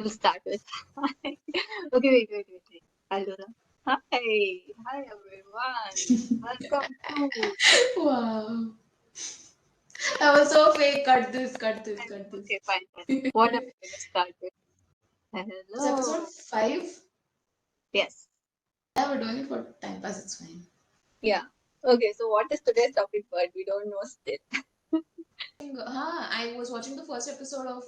We'll start with hi. Okay, wait. I'll do that. Hi everyone. Welcome to. Wow. That was so fake. Cut this, cut this, cut this. Okay, fine. What am I gonna start with? It's episode Hello. 5. Yes. Yeah, we're doing it for time pass, it's fine. Yeah. Okay, so what is today's topic, but we don't know still. I was watching the first episode of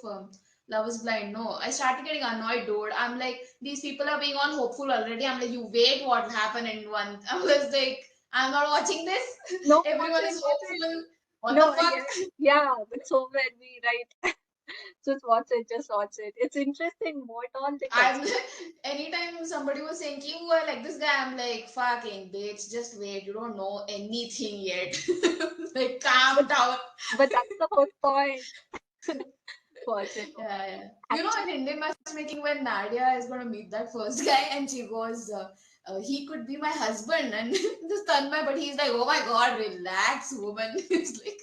Love is Blind. No, I started getting annoyed, dude. I'm like, these people are being on hopeful already. I'm like, you wait what will happen in one. I was like, I'm not watching this. No, watch Everyone it, is watch it. hopeful. What the No, fuck? yeah, but so when we write, just watch it. It's interesting what all they I'm consider. anytime somebody was saying you were like this guy, I'm like fucking bitch, just wait, you don't know anything yet. Like But calm down. but that's the whole point. Watch it. Yeah. You know, in Actually, Indian matchmaking, when Nadia is gonna meet that first guy, and she goes, he could be my husband, and this Tanmay, but he's like, oh my god, relax, woman. It's like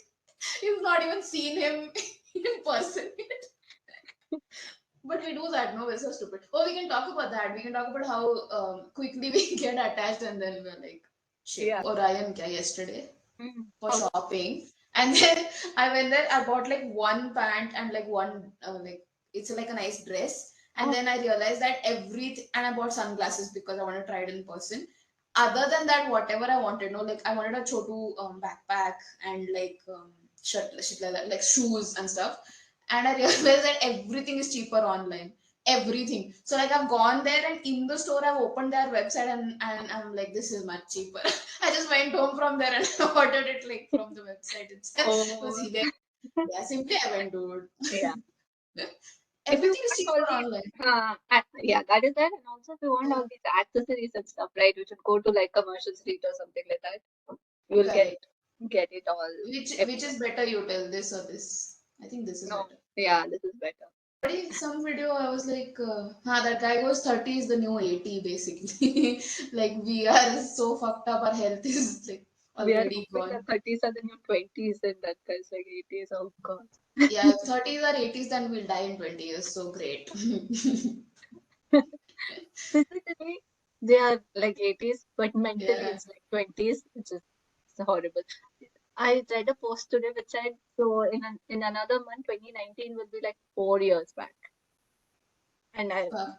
you've not even seen him in person. But we do that, no? We're so stupid. Oh, we can talk about that. We can talk about how quickly we get attached and then we're like, shit. yeah. Orion kya yesterday for How shopping. And then I went there, I bought like one pant and like one, it's like a nice dress. And oh, then I realized that everything, and I bought sunglasses because I want to try it in person. Other than that, whatever I wanted, no, like I wanted a chotu backpack and like shirt, shit like that, like shoes and stuff. And I realized that everything is cheaper online. Everything. So like I've gone there and in the store I've opened their website and I'm like, this is much cheaper. I just went home from there and ordered it like from the website itself. It was oh, either yeah, simply I went, dude. yeah. If you Everything is want all cheaper these, online. yeah, that is that. And also, if you want Yeah, all these accessories and stuff, right, you should go to like commercial street or something like that. You will correct. get it all Which everywhere. is better, you tell, this or this? I think this is No, better. yeah, this is better. Some video I was like, that guy goes 30 is the new 80 basically. Like we are so fucked up, our health is like We are already hoping gone. that 30s are the new 20s and that guy's like 80s. Oh God. Yeah, if 30s or 80s, then we'll die in 20 years. So great. Physically, they are like 80s, but mentally Yeah. it's like 20s, which is horrible. I read a post today which said so in another month, 2019 will be like 4 years back. And Fuck.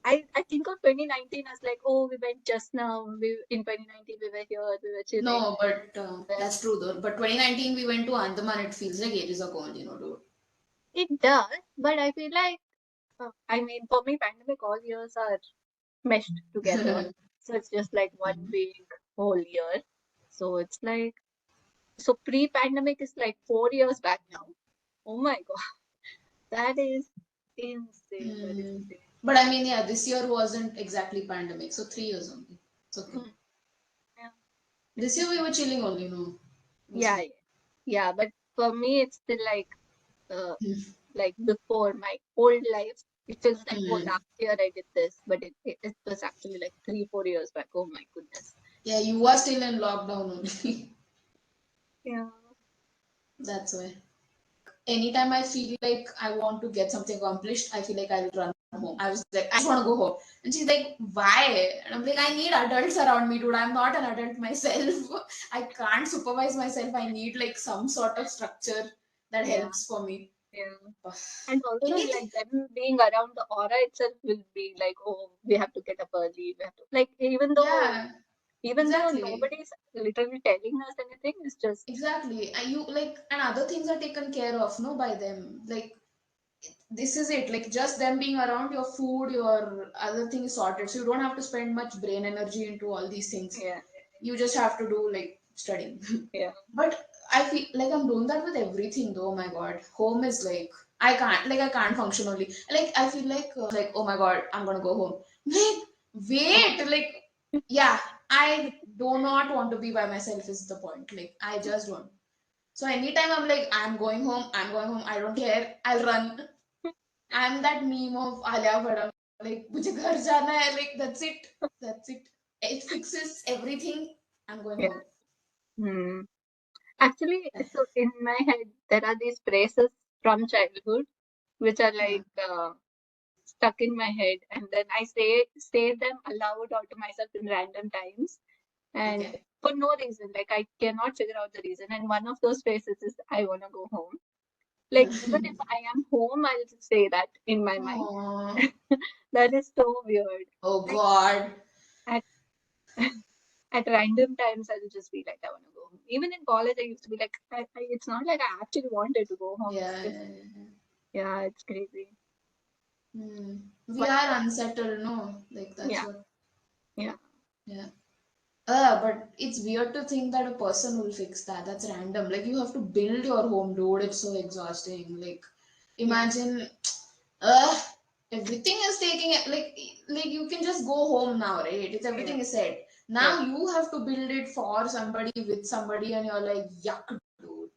I think of 2019 as like, oh, we went just now. We in 2019 we were here, we were chilling. No, but Then that's true though. But 2019 we went to Andaman. It feels like ages ago, dude. it does, but I feel like I mean for me, pandemic all years are meshed together. So it's just like one big whole year. So it's like so pre-pandemic is like 4 years back now. Oh my God, that is insane. That is Hmm. insane. But I mean, yeah, this year wasn't exactly pandemic, so 3 years only. It's okay. Hmm. Yeah, This year we were chilling only, no, yeah, mostly. yeah. But for me, it's still uh, like before my old life. It feels like, oh, Hmm. last year I did this, but it was actually like 3, 4 years back. Oh my goodness. Yeah, you are still in lockdown only. Yeah. That's why. Anytime I feel like I want to get something accomplished, I feel like I'll run home. I was like, I just want to go home. And she's like, why? And I'm like, I need adults around me, dude. I'm not an adult myself. I can't supervise myself. I need like some sort of structure that Yeah. helps for me. Yeah. And also, Anything. like them being around the aura itself will be like, oh, we have to get up early. We have to like, Yeah, even though exactly. nobody's literally telling us anything, it's just Exactly. And you like, and other things are taken care of, no, by them. Like, this is it, like just them being around, your food, your other things sorted, so you don't have to spend much brain energy into all these things. yeah, You just have to do like studying. yeah, But I feel like I'm doing that with everything though. Oh my god, home is like I can't function only, like I feel like oh my god, I'm gonna go home, like wait, like yeah, I do not want to be by myself is the point, like I just don't. So anytime I'm like, I'm going home, I don't care, I'll run. I'm that meme of Alia Bhatt. Like, मुझे घर जाना है. Like, that's it. That's it. It fixes everything. I'm going yeah. home. Hmm. Actually, so in my head, there are these phrases from childhood which are Yeah. like, stuck in my head, and then I say them aloud or to myself in random times, and Okay. for no reason. Like I cannot figure out the reason. And one of those phrases is I wanna go home. Like even if I am home, I'll just say that in my mind. Aw. That is so weird. Oh Like God. at at random times, I'll just be like, I want to go home. Even in college, I used to be like, it's not like I actually wanted to go home. It's Yeah, just, yeah, yeah. yeah, it's crazy. Hmm. We But are unsettled, no? Like that's yeah, what. yeah, Yeah. But it's weird to think that a person will fix that. That's random. Like you have to build your home, dude. It's so exhausting. Like yeah, imagine, uh, everything is taking like you can just go home now, right? It's yeah, everything is said. yeah. Now you have to build it for somebody with somebody, and you're like, yuck, dude.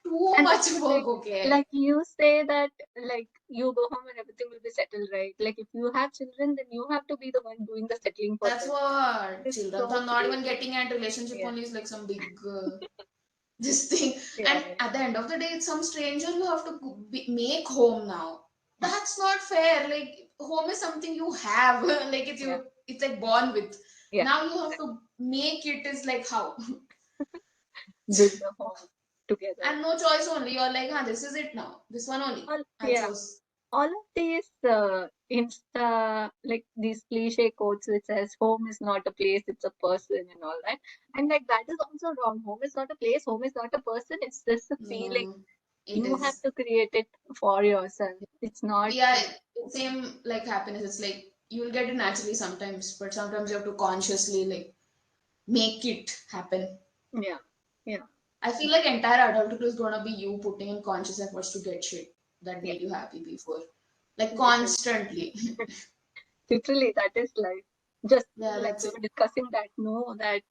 Too And much also, work. Okay. like you say that, like you go home and everything will be settled, right? Like if you have children, then you have to be the one doing the settling for That's them. what It's children so are not even crazy. getting at relationship Yeah, only is like some big this thing. yeah, And at the end of the day, it's some stranger you have to make home now. That's not fair. Like home is something you have. Like yeah, it's like born with. yeah. Now you have to make it is like how. Build a home together. And no choice only. You're like, this is it now. This one only. I Yeah. chose. All of these insta like these cliche quotes which says home is not a place, it's a person and all that, and like that is also wrong. Home is not a place, home is not a person, it's just a feeling. No, it You have is. to create it for yourself. It's not Yeah, same like happiness. It's like you'll get it naturally sometimes, but sometimes you have to consciously like make it happen. yeah, yeah, I feel like entire adulthood is gonna be you putting in conscious efforts to get shit that yeah, made you happy before. Like literally. constantly. Literally, that is life. Just Yeah, like that's we it. were discussing that, no, that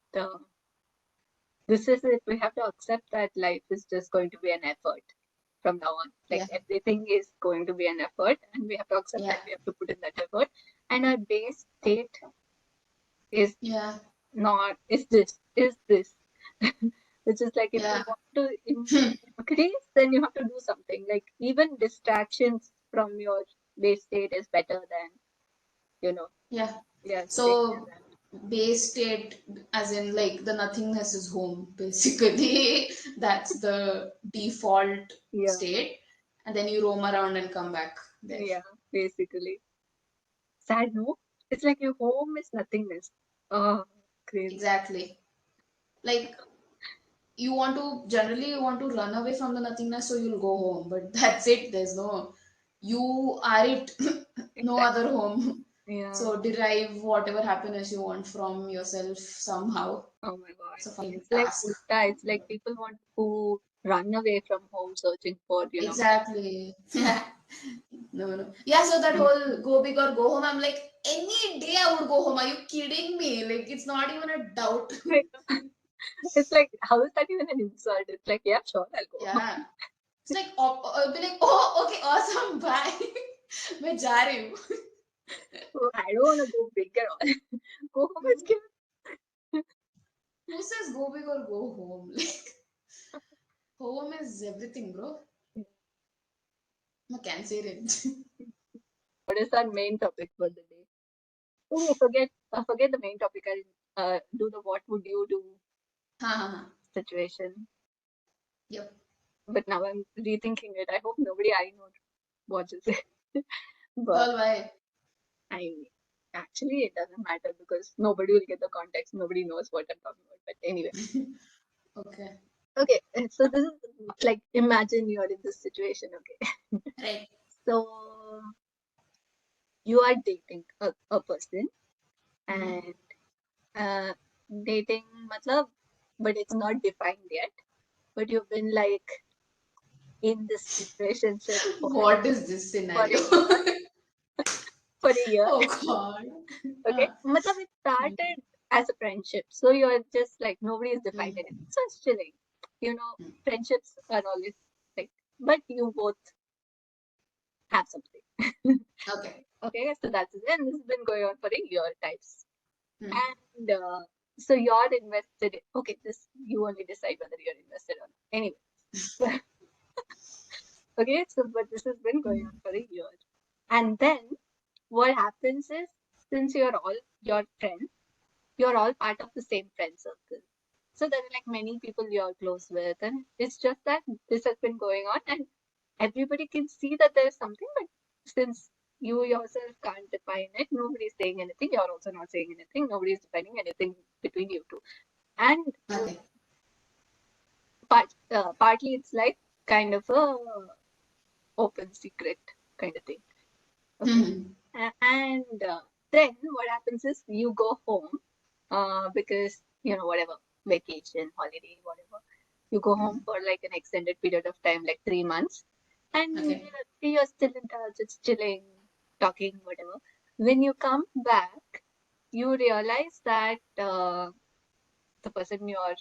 this is it. We have to accept that life is just going to be an effort from now on. Like Yeah. everything is going to be an effort, and we have to accept Yeah. that we have to put in that effort. And our base state is Yeah. not is this, which is like if you Yeah. want to increase, then you have to do something. Like even distractions from your base state is better than you know, Yeah. yeah, staying near So base state as in like the nothingness is home, basically. That's the default that. Yeah, state. And then you roam around and come back there. yeah, basically. Sad, no? It's like your home is nothingness. Oh, crazy. Exactly. Like you want to run away from the nothingness, so you'll go home, but that's it. There's no, you are it. No other Exactly. home. Yeah. So derive whatever happiness you want from yourself somehow. Oh my God. It's a fucking It's like task. ulta. It's like people want to run away from home searching for, Exactly. No, no. Yeah, so that whole go big or go home, I'm like, any day I would go home. Are you kidding me? Like, it's not even a doubt. it's like, how is that even an insult? It's like, yeah, sure, I'll go. Yeah. It's like, I'll be like, oh, okay, awesome, bye. मैं जा रही हूँ. So I don't want to go big at all. Go home is cute. Who says go big or go home? Like, home is everything, bro. I can't say it. What is our main topic for the day? Oh, I forget the main topic. I'll do the what would you do Ha ha ha. situation. Yep. But now I'm rethinking it. I hope nobody I know watches it. But Well, why? I actually it doesn't matter because nobody will get the context. Nobody knows what I'm talking about. But anyway, Okay. okay. So this is like imagine you're in this situation. Okay, Right. so you are dating a person Mm-hmm. and uh, dating, matlab, but it's not defined yet. But you've been like in this situationship What is this for scenario? a year, for a year. Oh, God. Okay, matlab it started as a friendship, so you're just like nobody is defined Mm-hmm. anything, so it's chilling. Friendships are always like, but you both have something. Okay. Okay, so that's it, and this has been going on for a year, types. Hmm. And so you're invested. Okay, this you only decide whether you're invested or not. Anyway, okay, so but this has been going on for a year, And then what happens is, since you're all your friends, you're all part of the same friend circle. So there are like many people you're close with, and it's just that this has been going on, and everybody can see that there's something, but since you yourself can't define it, nobody's saying anything, you're also not saying anything, nobody's defining anything between you two. And Nothing. partly it's like kind of a open secret kind of thing. Okay. Hmm. And then what happens is you go home because, whatever, vacation, holiday, whatever. You go home for like an extended period of time, like 3 months, and Okay. you're still in touch, it's chilling, talking, whatever. When you come back, you realize that the person you're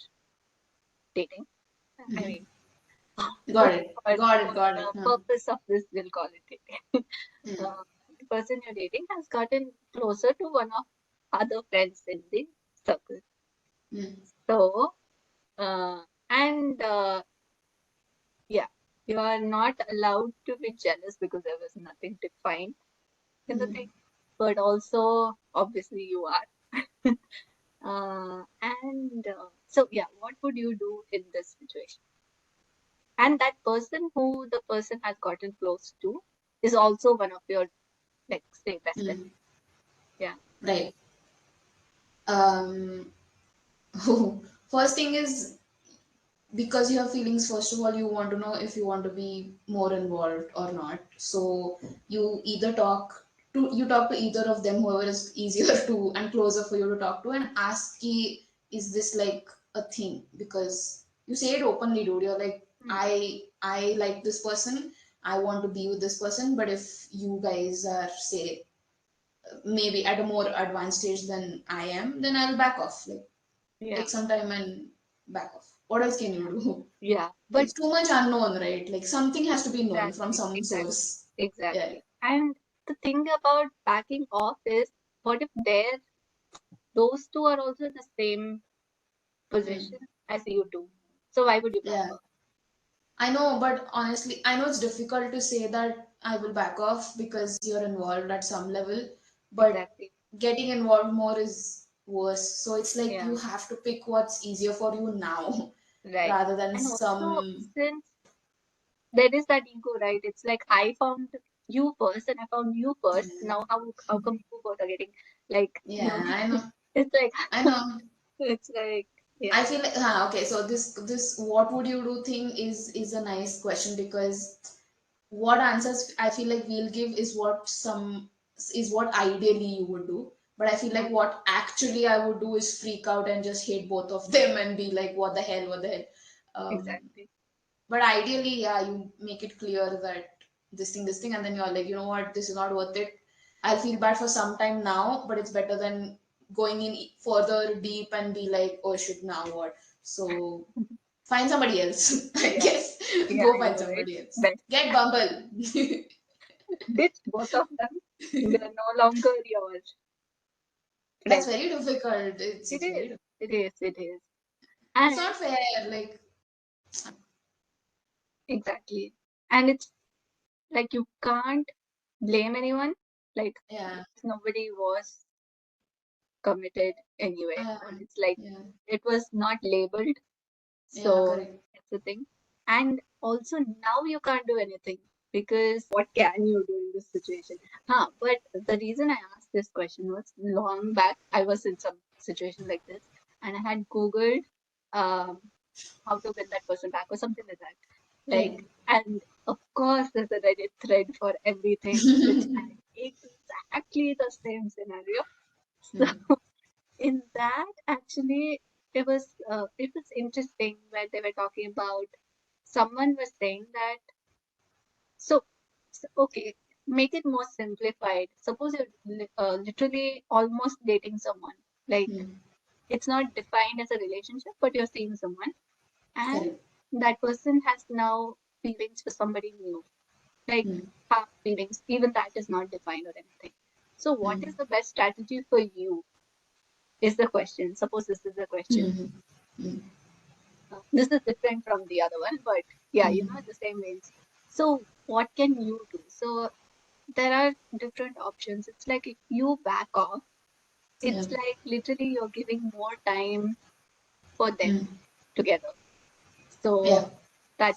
dating, I Hmm. mean, Got it. Got for it. Got it. the Huh. purpose of this, we'll call it dating. Hmm. The person you're dating has gotten closer to one of other friends in the circle. Hmm. So, and yeah, you are not allowed to be jealous because there was nothing defined in the thing, Hmm. but also obviously you are. And so, yeah, what would you do in this situation? And that person who the person has gotten close to is also one of your, like, say, best friend. Hmm. Yeah, Right. Um. First thing is, because you have feelings, first of all you want to know if you want to be more involved or not, so you talk to either of them, whoever is easier to and closer for you to talk to, and ask ki, is this like a thing? Because you say it openly, dude. You're like, hmm. I like this person, I want to be with this person, but if you guys are, say, maybe at a more advanced stage than I am, then I'll back off, like Yeah, take some time and back off. What else can you do? yeah, but It's too much unknown, right? Like something has to be known from exactly, some exactly, source. Yeah. exactly. And the thing about backing off is, what if those two are also in the same Mm. position as you do? So why would you back Yeah. off? I know, but honestly, I know it's difficult to say that I will back off because you're involved at some level, but Exactly. getting involved more is worse. So it's like Yeah, you have to pick what's easier for you now right. rather than And also, some. since there is that ego, right? It's like I found you first and I found you first. Now how come you both are getting like, Yeah, I know. it's like I know. it's like I yeah, feel like, okay, so this what would you do thing is a nice question, because what answers I feel like we'll give is what ideally you would do. But I feel like mm, what actually I would do is freak out and just hate both of them and be like, what the hell, what the hell. exactly. But ideally, yeah, you make it clear that this thing, and then you're like, you know what, this is not worth it. I'll feel bad for some time now, but it's better than going in further deep and be like, oh shit, now what? So find somebody else, I Yeah, guess. yeah, Go I find know, right? somebody else. Best. Get Bumble. Ditch both of them. They're no longer your That's friends. very difficult. It It's very is. difficult. It is. It is. It's And not fair. Like, exactly. And it's like you can't blame anyone. Like yeah, because nobody was committed anyway. uh, Or it's like yeah, it was not labeled. yeah, So correct. that's the thing. And also now you can't do anything because what can you do in this situation? Huh, but the reason I asked this question was long back, I was in some situation like this and I had Googled um, how to win that person back or something like that. Like, Right. and of course, there's a Reddit thread for everything which had exactly the same scenario. Hmm. So in that actually it was interesting where they were talking about someone was saying that so, okay, make it more simplified. Suppose you're literally almost dating someone, like Hmm. it's not defined as a relationship, but you're seeing someone and Correct. that person has now feelings for somebody new, like Hmm. half feelings, even that is not defined or anything. So what Hmm. is the best strategy for you is the question. Suppose this is the question. Hmm. Hmm. This is different from the other one, but yeah, Hmm. the same ways. So, what can you do? So, there are different options. It's like if you back off, Yeah. it's like literally you're giving more time for them Mm. together. Yeah. So that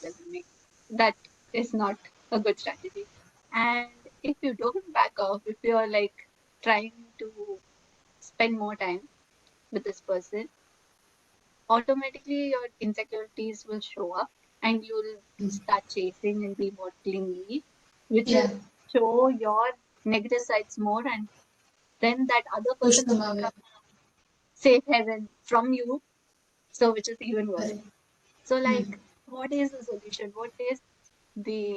is not a good strategy. And if you don't back off, if you're like trying to spend more time with this person, automatically your insecurities will show up and you'll Mm. start chasing and be more clingy, which will Yeah. show your negative sides more, and then that other Push person them will away. become safe haven from you, so which is even worse. Correct. So Mm. like, what is the solution? What is the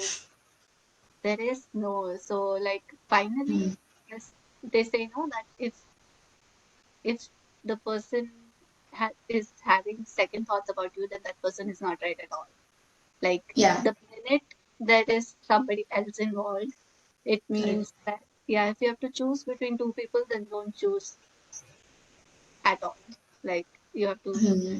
there is no. So like finally, Mm. yes, they say no, that if the person is having second thoughts about you, then that person is not right at all. Like Yeah. the minute there is somebody else involved, it Correct. means that yeah, if you have to choose between two people, then don't choose at all. Like you have to. Hmm.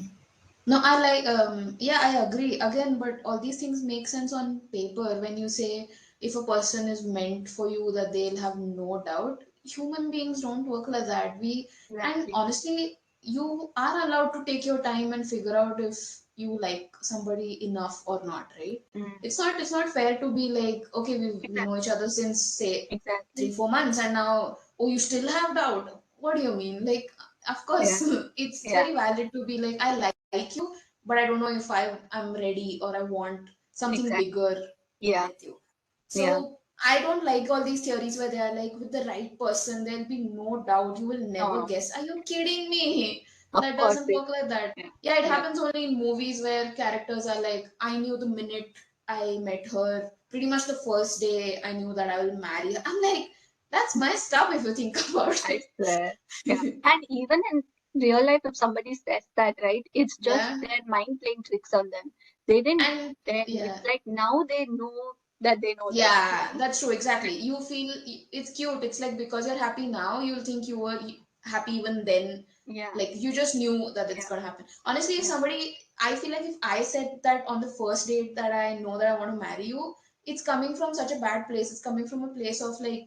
No, I like, yeah, I agree. Again, but all these things make sense on paper when you say if a person is meant for you, that they'll have no doubt. Human beings don't work like that. And Exactly. honestly, you are allowed to take your time and figure out if you like somebody enough or not, right? Mm, It's not fair to be like, okay, we know each exactly. other since say three, Exactly. 4 months, and now, oh, you still have doubt. What do you mean? Like, of Yeah. course, it's Yeah. very valid to be like, I like you, but I don't know if I'm ready or I want something Exactly. bigger Yeah. with you. Yeah. So I don't like all these theories where they are like, with the right person, there'll be no doubt. You will never No. guess. Are you kidding me? Of That course doesn't it. work like that. Yeah. Yeah, it Yeah. happens only in movies where characters are like, I knew the minute I met her, pretty much the first day I knew that I will marry her. I'm like, that's messed up if you think about I it. swear. Yeah. And even in real life, if somebody says that, right, it's just Yeah. their mind playing tricks on them. They didn't, And it's yeah. like now they know that they know this. Yeah, that's true. Exactly. You feel it's cute. It's like because you're happy now, you'll think you were happy even then. Yeah. Like you just knew that it's Yeah. gonna happen. Honestly, if Yeah. somebody, I feel like if I said that on the first date that I know that I want to marry you, it's coming from such a bad place. It's coming from a place of like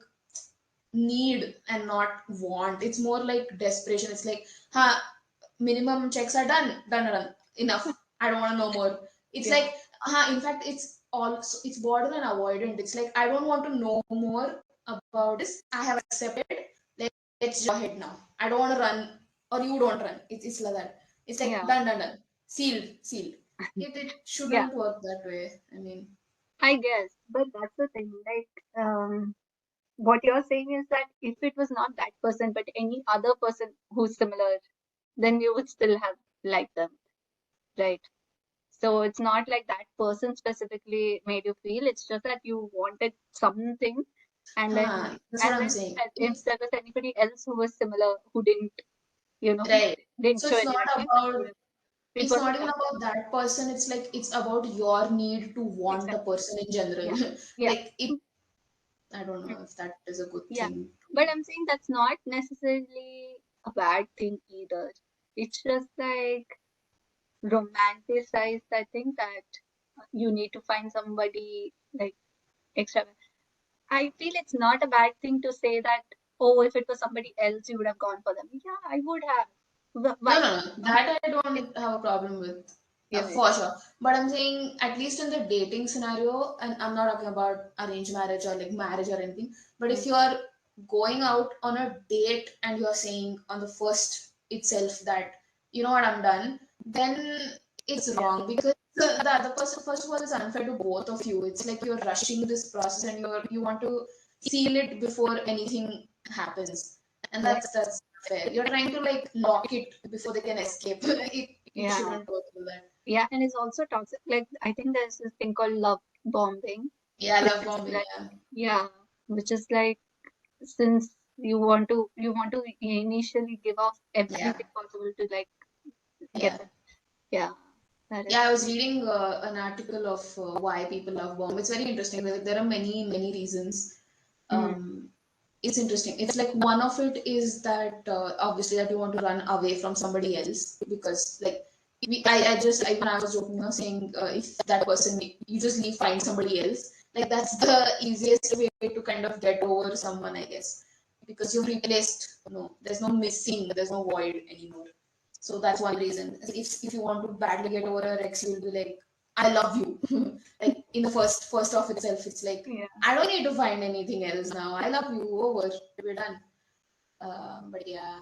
need and not want. It's more like desperation. It's like, minimum checks are done, done, enough. I don't want to know more. It's Yeah. like, in fact, it's borderline avoidant. It's like I don't want to know more about this. I have accepted. Let, let's just go ahead now. I don't want to run, or you don't run. It's like that. It's like Yeah. done, done, done. Sealed, sealed. It Yeah. shouldn't work that way. I mean, I guess. But that's the thing. Like, what you're saying is that if it was not that person, but any other person who's similar, then you would still have liked them, right? So it's not like that person specifically made you feel. It's just that you wanted something, and that's what and I'm then saying. if there was anybody else who was similar who didn't, who Right. didn't So show it's any not red flags, then about it it's not wasn't even meant for about you. that person. It's like it's about your need to want a Exactly. person in general. Yeah. Yeah. Like it, I don't know Mm. if that is a good Yeah. thing. But I'm saying that's not necessarily a bad thing either. It's just like romanticized. I think that you need to find somebody like extra. I feel it's not a bad thing to say that, oh, if it was somebody else, you would have gone for them. Yeah, I would have. No, Why? no, no. That I don't have a problem with, Yeah, for sure. But I'm saying, at least in the dating scenario, and I'm not talking about arranged marriage or like marriage or anything, but mm, if you're going out on a date and you're saying on the first itself that, you know what, I'm done, then it's yeah, wrong because the other person, first of all, is unfair to both of you. It's like you're rushing this process and you want to seal it before anything happens, and yeah, that's fair. You're trying to like lock it before they can escape. It yeah, shouldn't work like that. yeah. And it's also toxic. Like, I think there's this thing called love bombing, Yeah, which love is bombing. like, Yeah, yeah, which is like, since you want to initially give off yeah, everything possible to like get yeah. them. Yeah, that is. Yeah, I was reading an article of why people love bomb. It's very interesting. There are many reasons. Mm, Um, it's interesting. It's like one of it is that obviously that you want to run away from somebody else because like I just I, when I was joking, saying if that person you just leave, find somebody else. Like that's the easiest way to kind of get over someone, I guess, because you've replaced. No, there's no missing, there's no void anymore. So that's one reason. If you want to badly get over an ex, you'll be like, I love you. Like in the first off itself, it's like Yeah. I don't need to find anything else now. I love you. Over. We're done. But yeah,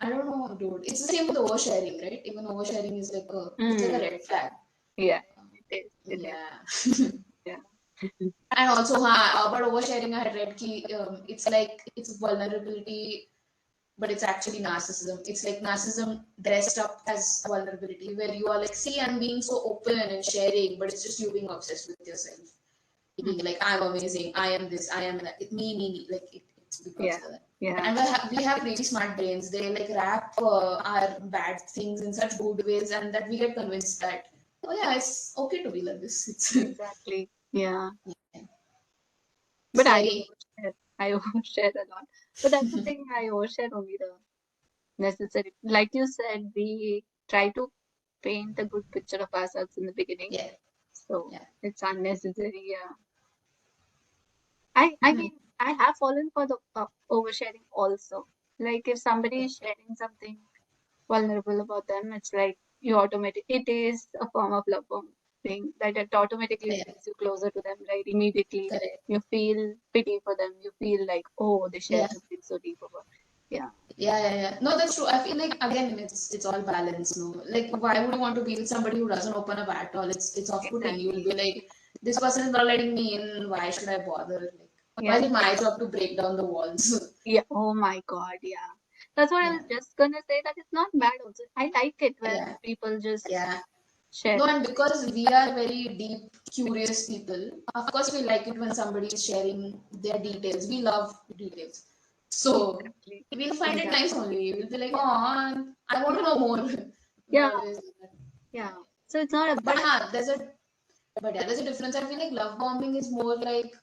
I don't know, dude. It's the same with oversharing, right? Even oversharing is like it's like a Mm. red flag. Yeah. It is. It is. Yeah. Yeah. And also, about oversharing, I had read ki, it's like it's vulnerability, but it's actually narcissism. It's like narcissism dressed up as vulnerability, where you are like, see, I'm being so open and sharing, but it's just you being obsessed with yourself. Being Mm. like, I'm amazing, I am this, I am that. It, me. Like, it's because Yeah. of that. Yeah. And we have really smart brains. They like wrap our bad things in such good ways, and that we get convinced that, oh yeah, it's okay to be like this. It's Exactly. Yeah. But I scary. overshare. I overshare a lot. But that's the thing. I overshare only the necessary. Like you said, we try to paint a good picture of ourselves in the beginning. Yeah, So yeah. it's unnecessary. Yeah. I Mhm. mean, I have fallen for the oversharing also. Like if somebody Yeah, is sharing something vulnerable about them, it's like you automatic. It is a form of love bombing that it automatically yeah, brings you closer to them, right? Immediately, correct. you feel pity for them. You feel like, oh, they Yeah, shared something so deep about. Yeah, yeah. No, that's true. I feel like again, it's all balance. No, like why would you want to be with somebody who doesn't open up at all? It's off-putting. You'll exactly. be like, this person is not letting me in. Why should I bother? Like, why Yeah, is it my job to break down the walls? yeah. Oh my God, yeah. That's what I Yeah, was just gonna say. That it's not bad. Also, I like it when yeah, people just yeah. share. No, and because we are very deep, curious people, of course we like it when somebody is sharing their details. We love details. So Exactly. we'll find it nice Exactly. only. We'll be like, Yeah. oh, I want to Yeah. know more. We'll Yeah. always do that. Yeah. So it's not a But bad. there's a difference. I feel like love bombing is more like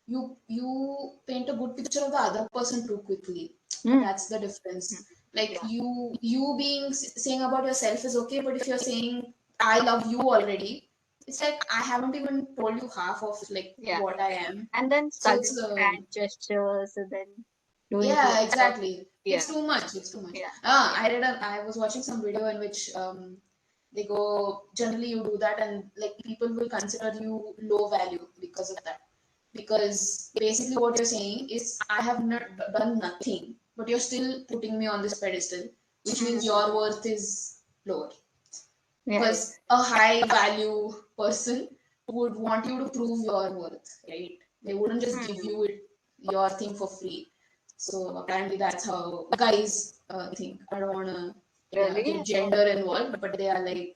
you paint a good picture of the other person too quickly. Mm. That's the difference. Mm. Like Yeah. you being saying about yourself is okay, but if you're saying I love you already, it's like I haven't even told you half of like Yeah. what I am. And then So starting it's with hand gestures and then doing yeah, close up. exactly. It's Yeah. too much. It's too much. Yeah. Yeah. I was watching some video in which they go generally you do that and like people will consider you low value because of that. Because basically what you're saying is I have not done nothing, but you're still putting me on this pedestal, which means Mm. your worth is lower. Yeah. Because a high value person would want you to prove your worth, right? They wouldn't just give Mm. you your thing for free. So apparently that's how guys think. I don't want to Really? get gender involved, but they are like,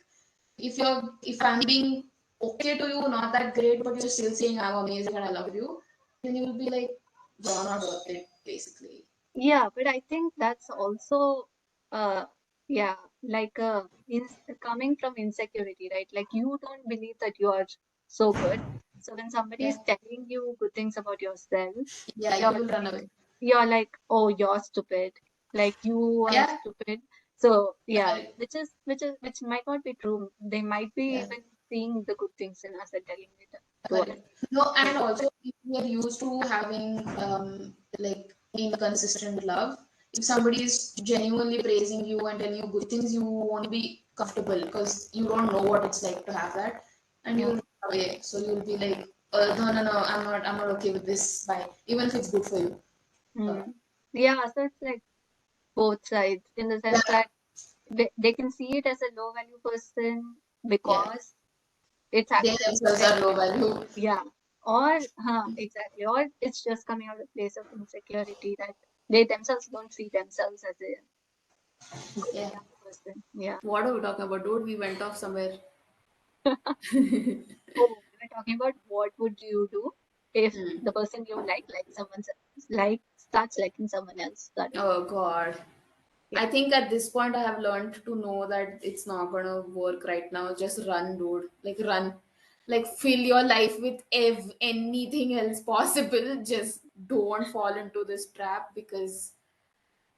if I'm being okay to you, not that great, but you're still saying I'm amazing and I love you, then you will be like, you're not worth it, basically. Yeah, but I think that's also, uh, yeah, like coming from insecurity, right? Like you don't believe that you are so good. So when somebody Yeah, is telling you good things about yourself, yeah, you're you will run like, away. you're like, oh, you're stupid. Like you are Yeah, stupid. So yeah, correct. which might not be true. They might be Yeah. even seeing the good things in us and telling it to us. Correct. No, Yeah. and also if we are used to having like inconsistent love, if somebody is genuinely praising you and telling you good things, you won't be comfortable because you don't know what it's like to have that, and Yeah. you'll run away. So you'll be like, no, I'm not okay with this. Bye. Even if it's good for you. Uh, Mm. Yeah, so it's like both sides in the sense yeah, that they can see it as a low value person yeah. because it's They actually themselves are low genuine. value. Yeah. Or, exactly. Or it's just coming out of a place of insecurity that they themselves don't see themselves as a good Yeah. enough person. Yeah. What are we talking about, dude? We went off somewhere. Oh, we were talking about what would you do if Hmm. the person you like someone else, like starts liking someone else suddenly. Oh God. Yeah. I think at this point I have learned to know that it's not gonna work right now. Just run, dude. Like run. Like fill your life with anything else possible. Just don't fall into this trap because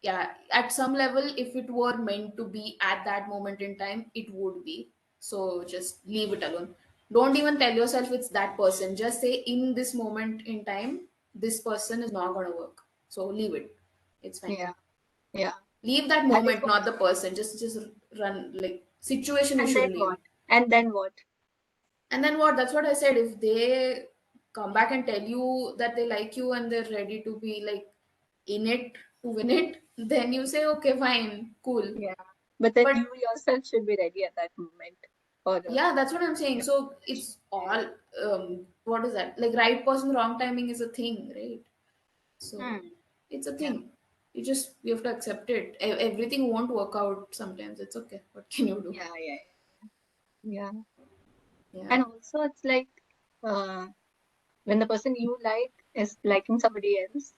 yeah, at some level, if it were meant to be at that moment in time, it would be. So just leave it alone. don't even tell yourself it's that person. Just say in this moment in time, this person is not going to work. So leave it. It's fine. Yeah, yeah. Leave that That is moment, what. not the person. Just run, like, situation you And should then leave. what? And then what? And then what? That's what I said. If they come back and tell you that they like you and they're ready to be like in it to win it, then you say, okay, fine, cool. Yeah. But then But you yourself should be ready at that moment for a yeah, that's what I'm saying. yeah, So relation. it's all, what is that? Like, right person, wrong timing is a thing, right? So Hmm. it's a Yeah, thing. You have to accept it. Everything won't work out sometimes. It's okay. What can you do? yeah, yeah, yeah. Yeah. Yeah. And also, it's like uh, when the person you like is liking somebody else,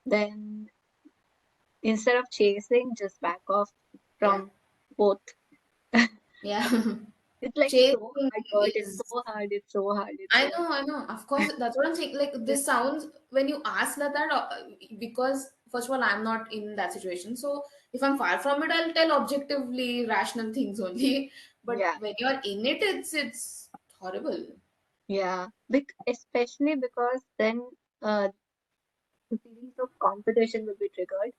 then instead of chasing, just back off Yeah. from both. Yeah. It's like so Chasing hard, but it's is, so hard. It's so hard. It's I so know, I know. Of course, that's what I'm saying. Like, hard. this sounds, when you ask like that, because first of all, I'm not in that situation. So if I'm far from it, I'll tell objectively rational things only. But Yeah, when you're in it, it's horrible. yeah. Especially because then uh, the feelings of competition will be triggered,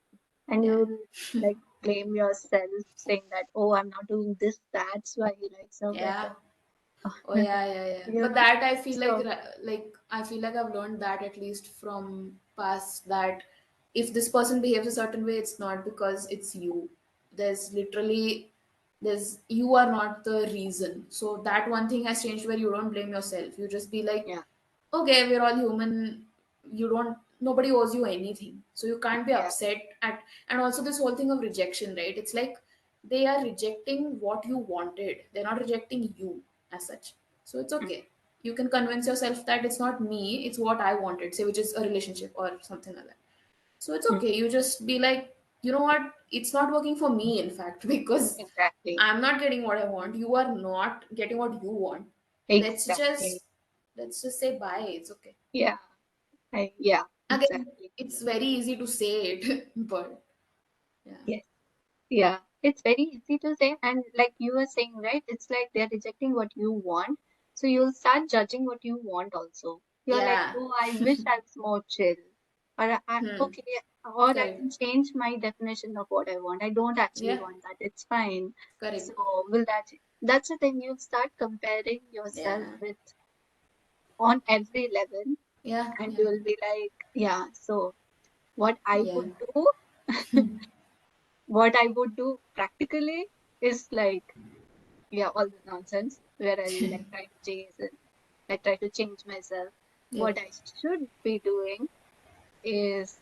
and Yeah. you'll like blame yourself, saying that, oh, I'm not doing this, that's why he likes her Yeah. better. Oh yeah, yeah, yeah. You But know? that I feel like, So, I feel like I've learned that at least from past, that if this person behaves a certain way, it's not because it's you. There's literally, you are not the reason. So that one thing has changed, where you don't blame yourself. You just be like, yeah, okay, we're all human. Nobody owes you anything, so you can't be yeah, upset at. And also this whole thing of rejection, right? It's like they are rejecting what you wanted, they're not rejecting you as such. So it's mm, okay. You can convince yourself that it's not me, it's what I wanted, say, which is a relationship or something like that. So it's mm, okay, you just be like, you know what, it's not working for me, in fact, because exactly, I'm not getting what I want, you are not getting what you want. let's exactly. just let's just say bye, it's okay. Yeah, yeah, Again, exactly. it's very easy to say it, but yeah. Yes, yeah. It's very easy to say, and like you were saying, right? It's like they're rejecting what you want, so you'll start judging what you want also. You're like, Yeah. oh, I wish I was more chill, or Hmm. okay, or I Correct. can change my definition of what I want. I don't actually Yeah. want that. It's fine. Correct. So will that? That's the thing. You'll start comparing yourself Yeah. with on every level, Yeah. and Yeah. you'll be like, yeah. So what I Yeah. would do, what I would do practically is like, yeah, all the nonsense where I'll like try to chase and like try to change myself. Yeah. What I should be doing is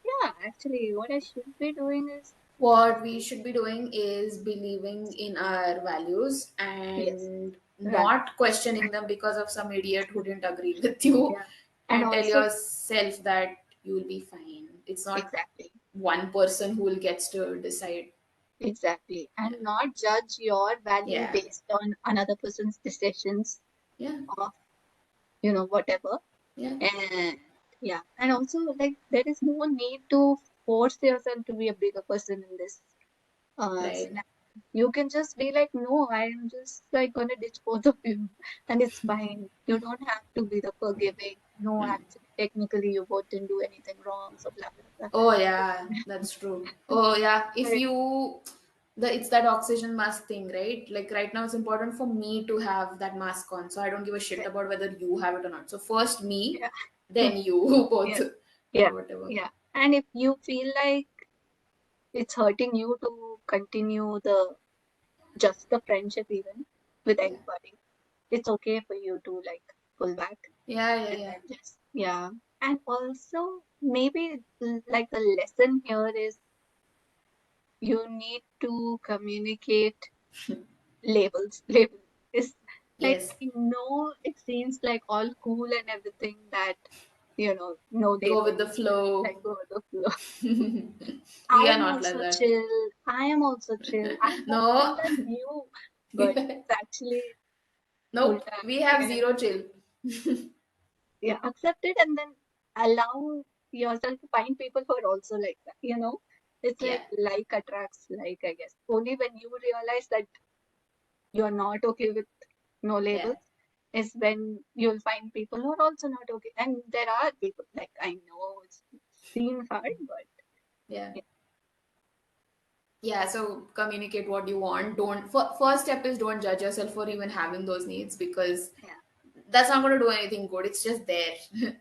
yeah, actually what I should be doing is What we should be doing is believing in our values yes, and run. not questioning them because of some idiot who didn't agree with you, Yeah. And and tell also yourself that you will be fine. It's not exactly, one person who will gets to decide. exactly. Yeah. And not judge your value Yeah. based on another person's decisions Yeah. of, you know, whatever. Yeah. And yeah, and also like there is no need to force yourself to be a bigger person in this Right. scenario. You can just be like, no, I am just like gonna ditch both of you, and it's fine. You don't have to be the forgiving. No, actually, technically, you both didn't do anything wrong, so blah blah Oh yeah, that's true. Oh yeah, if blah. you the it's that oxygen mask thing, right? Like, right now it's important for me to have that mask on, so I don't give a shit But about whether you have it or not. So first me, yeah, then you both, yeah, yeah, or whatever. yeah. And if you feel like it's hurting you to continue just the friendship even with Yeah, anybody, it's okay for you to like pull back yeah, yeah, and yeah, then just yeah. And also maybe like the lesson here is you need to communicate labels is like yes. I know it seems like all cool and everything that you know no Go with the labels, flow. like go with the flow. I We are am not like also that. chill. I am also chill. I'm more chill No, than you, but it's actually nope. ulta. We have Yeah, zero chill. yeah, accept it and then allow yourself to find people who are also like that. You know, it's Yeah, like attracts like, I guess. Only when you realize that you're not okay with no Yeah. labels is when you'll find people who are also not okay. And there are people, like, I know it seems hard, but Yeah. yeah, Yeah, so communicate what you want. Don't first step is don't judge yourself for even having those needs, because yeah, that's not going to do anything good. It's just there.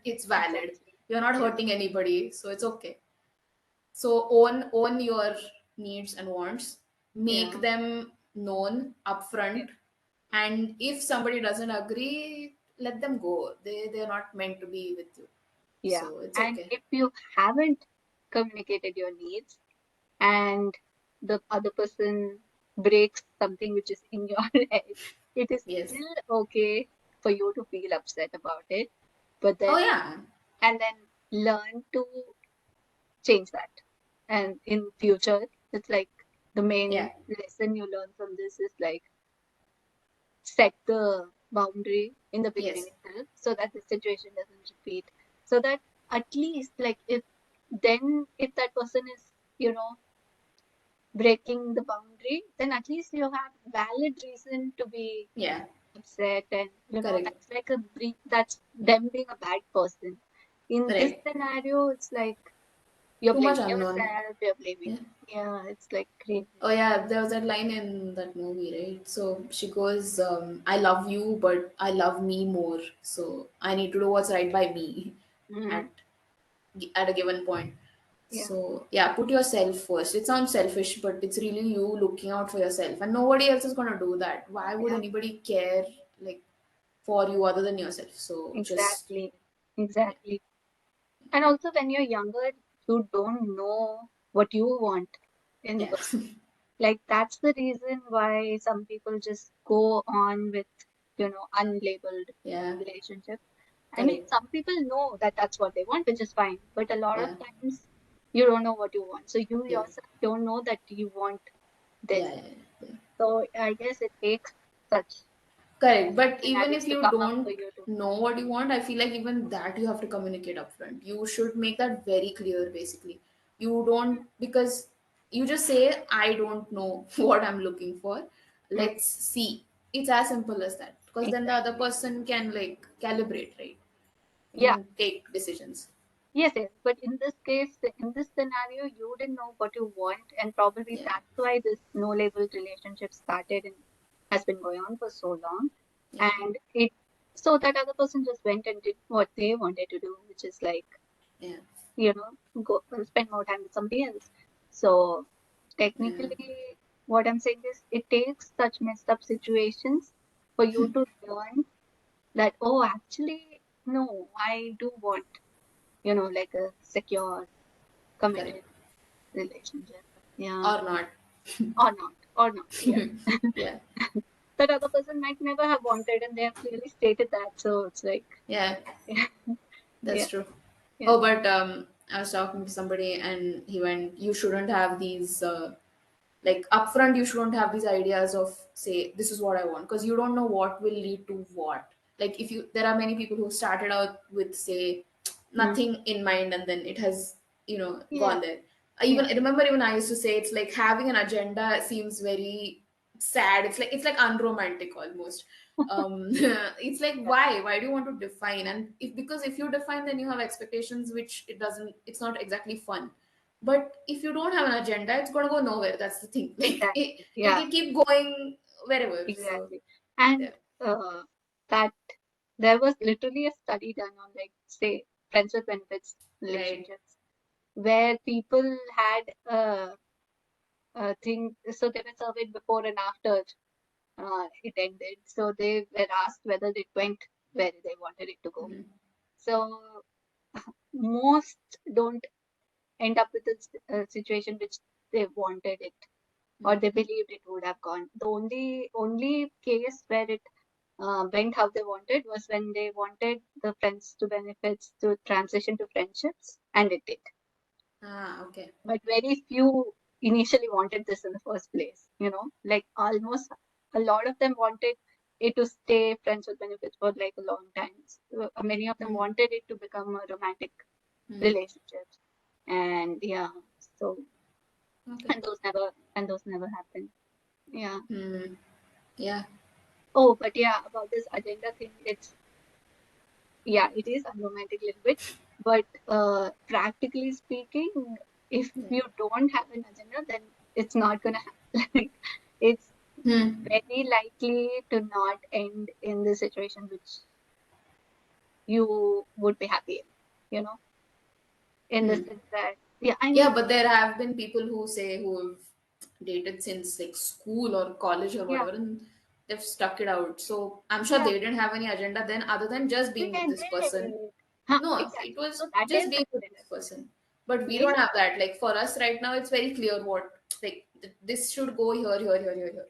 It's valid. exactly. You're not Yeah, hurting anybody, so it's okay. So own your needs and wants. Make yeah, them known yeah, upfront, and if somebody doesn't agree, let them go. They're not meant to be with you. yeah. So it's And okay. if you haven't communicated your needs and the other person breaks something which is in your head, it is Yes. still okay for you to feel upset about it, but Oh then yeah. and then learn to change that. And in future, it's like the Yeah. main lesson you learn from this is like set the boundary in the beginning Yes. itself so that the situation doesn't repeat. So that at least like if that person is, you know, breaking the boundary, then at least you have valid reason to be Yeah. upset, and you know Correct. that's like that's them being a bad person. In this Right. scenario, it's like you're Too much blaming unknown. yourself, you're blaming, Yeah. yeah, it's like crazy. Oh yeah, there was that line in that movie, right? So she goes, "I love you, but I love me more. So I need to do what's right by me Mm, at at a given point." yeah, So yeah, put yourself first. It sounds selfish, but it's really you looking out for yourself, and nobody else is gonna do that. Why would yeah, anybody care like for you other than yourself? So just exactly, yeah, exactly. And also when you're younger, you don't know what you want in the yeah, first place. Like that's the reason why some people just go on with, you know, unlabeled yeah, relationships. I mean, correct, some people know that that's what they want, which is fine. But a lot of yeah, times you don't know what you want. So you yeah, yourself don't know that you want this. yeah, yeah, yeah. So I guess it takes such Correct. But even scenarios if to you come up for don't you to know what you want, I feel like even that you have to communicate upfront. You should make that very clear, basically. You don't, because you just say, I don't know what I'm looking for. know. Let's see. It's as simple as that. Because then the other Exactly. person can like calibrate, right? Yeah. And take decisions. Yes, yes. But in this case, in this scenario, you didn't know what you want, and probably Yeah. that's why this no label relationship started and has been going on for so long. Yeah. And it so that other person just went and did what they wanted to do, which is like, Yeah. you know, go spend more time with somebody else. So Yeah. technically, what I'm saying is, it takes such messed up situations for you to learn that, oh, actually, no, I do want, you know, like a secure, Correct. committed relationship. Yeah. Or not. Or not, yes. Yeah. That other person might never have wanted, and they have clearly stated that. So it's like, Yeah. yeah, That's yeah, true. yeah. Oh, but I was talking to somebody and he went, you shouldn't have these, like upfront, you shouldn't have these ideas of, say, this is what I want, because you don't know what will lead to what. Like, if you, there are many people who started out with, say, Mm. nothing in mind and then it has, Yeah, gone there. yeah, I remember even I used to say it's like having an agenda seems very sad. It's like unromantic almost. It's like, yeah, why do you want to define? And if, because if you define, then you have expectations which it's not exactly fun. But if you don't have an agenda, it's gonna go nowhere. That's the thing. Like it exactly. Yeah, it'll keep going wherever. So exactly. And yeah. that there was literally a study done on, like, say, friends with benefits Right. relationships, where people had a thing. So they were surveyed before and after it ended. So they were asked whether it went where they wanted it to go. Mhm. So most don't end up with a situation which they wanted it or Mhm. they believed it would have gone. The only case where it went how they wanted was when they wanted the friends to benefits to transition to friendships, and it did. Ah, okay. But very few initially wanted this in the first place, you know, like almost a lot of them wanted it to stay friends with benefits for like a long time. So, many of them Mm. wanted it to become a romantic Mm. relationship. And yeah, so Okay. and those never happened. Yeah. Mm. Yeah. Oh, but yeah, about this agenda thing, it is unromantic a little bit, but practically speaking, if Yeah. you don't have an agenda, then it's not gonna happen. Like, it's Hmm. very likely to not end in the situation which you would be happy in, in the Hmm. sense that, yeah, I Yeah, mean, but there have been people who say who've dated since like school or college or yeah, whatever, and they've stuck it out. So I'm sure yeah, they didn't have any agenda then other than just they being with this person. did. Huh, No, it exactly. So was that just is being with agenda. this person. But we Maybe don't have that. Like for us right now, it's very clear what like this should go here, here, here, here, here.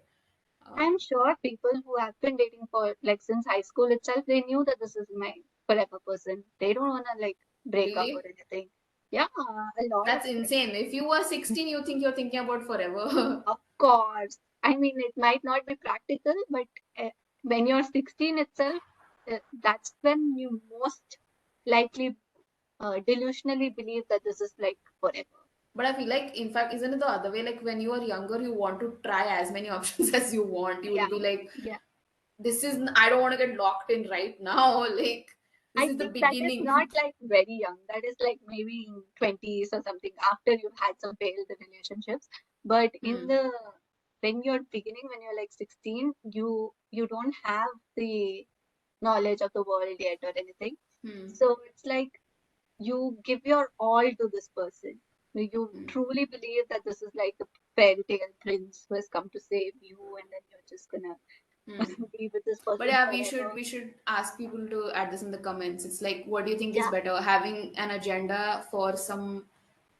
I'm sure people who have been dating for like since high school itself, they knew that this is my forever person. They don't wanna like break up or Really? anything. Yeah, a lot of That's insane. If you were 16, you think you're thinking about forever. of course. I mean, it might not be practical, but when you're 16 itself, that's when you most likely delusionally believe that this is like forever. But I feel like, in fact, isn't it the other way? Like when you are younger, you want to try as many options as you want. You Yeah, will be like, yeah. I don't want to get locked in right now. Like, this I is the think that is beginning. not like very young. That is like maybe in 20s or something after you've had some failed relationships. But in Hmm. the when you're beginning, when you're like 16, you don't have the knowledge of the world yet or anything. Hmm. So it's like you give your all to this person. You Hmm. truly believe that this is like the fairy tale prince who has come to save you, and then you're just gonna Hmm. be with this But person yeah, we should forever. we should ask people to add this in the comments. It's like, what do you think is Yeah. better, having an agenda for some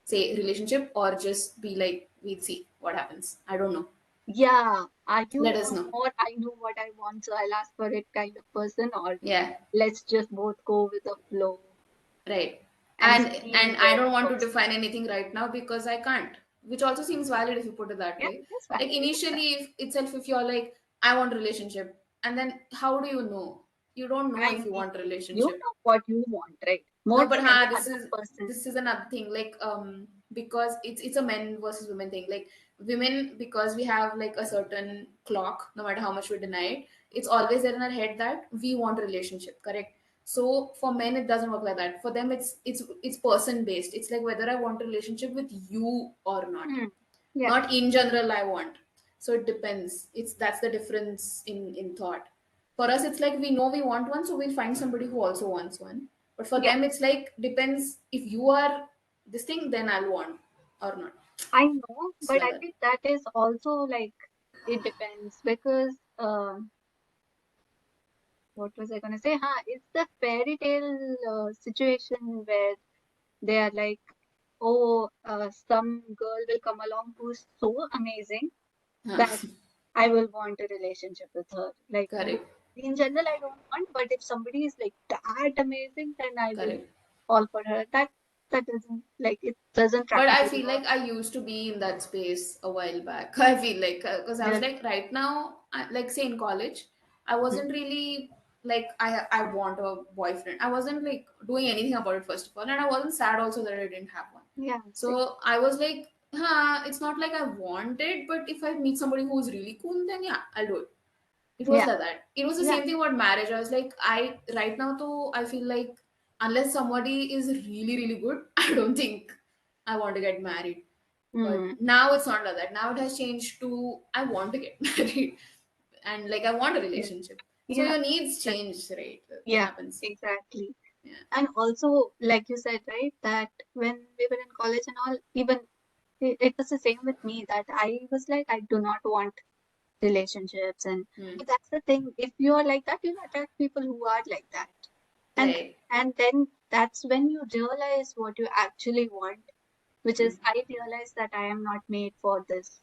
say relationship, or just be like, we'll see what happens. I don't know. Yeah, are Let you us a know. more I know what I want, so I'll ask for it kind of person, or Yeah. let's just both go with the flow Right. and And see I where don't it want to goes? define anything right now because I can't. Which also seems valid if you put it that Yeah, way. that's Like valid. That's initially valid. if itself if you're like, I want a relationship, and then how do you know? You don't know I if you mean, want a you relationship. know what you want, right? No, More but than any this other is person. this is another thing. Like because it's a men versus women thing. Like women, because we have like a certain clock, no matter how much we deny it, it's always there in our head that we want a relationship, correct? So for men it doesn't work like that. For them it's person based. It's like whether I want a relationship with you or not. Hmm. Yeah, Not in general I want. So it depends. It's That's the difference in thought. For us it's like we know we want one, so we'll find somebody who also wants one. But for yeah, them it's like depends, if you are this thing then I'll want or not. I know, It's but like I that. think that is also like it depends because what was I gonna say? It's the fairy tale situation where they are like, oh, some girl will come along who's so amazing Huh. that I will want a relationship with her. Like, Correct. in general, I don't want, but if somebody is like that amazing, then I will Correct. fall for her. That doesn't like it doesn't But I practically feel work. like I used to be in that space a while back. I feel like because I was Really. like right now, like say in college, I Hmm. wasn't really like I want a boyfriend. I wasn't like doing anything about it first of all, and I wasn't sad also that I didn't have one. Yeah. So I was like, huh, it's not like I want it, but if I meet somebody who's really cool, then yeah, I'll do it. It was Yeah. like that. It was the Yeah. same thing about marriage. I was like, I right now though I feel like unless somebody is really really good, I don't think I want to get married. But Hmm. now it's not like that. Now it has changed to I want to get married and like I want a Yeah. relationship. So Yeah. your needs That, change, right? It yeah. happens. Exactly. Yeah. And also, like you said, right, that when we were in college and all, even it was the same with me that I was like, I do not want relationships. And Hmm. but that's the thing. If you're like that, you'll attract people who are like that. And Right. and then that's when you realize what you actually want, which Hmm. is I realized that I am not made for this.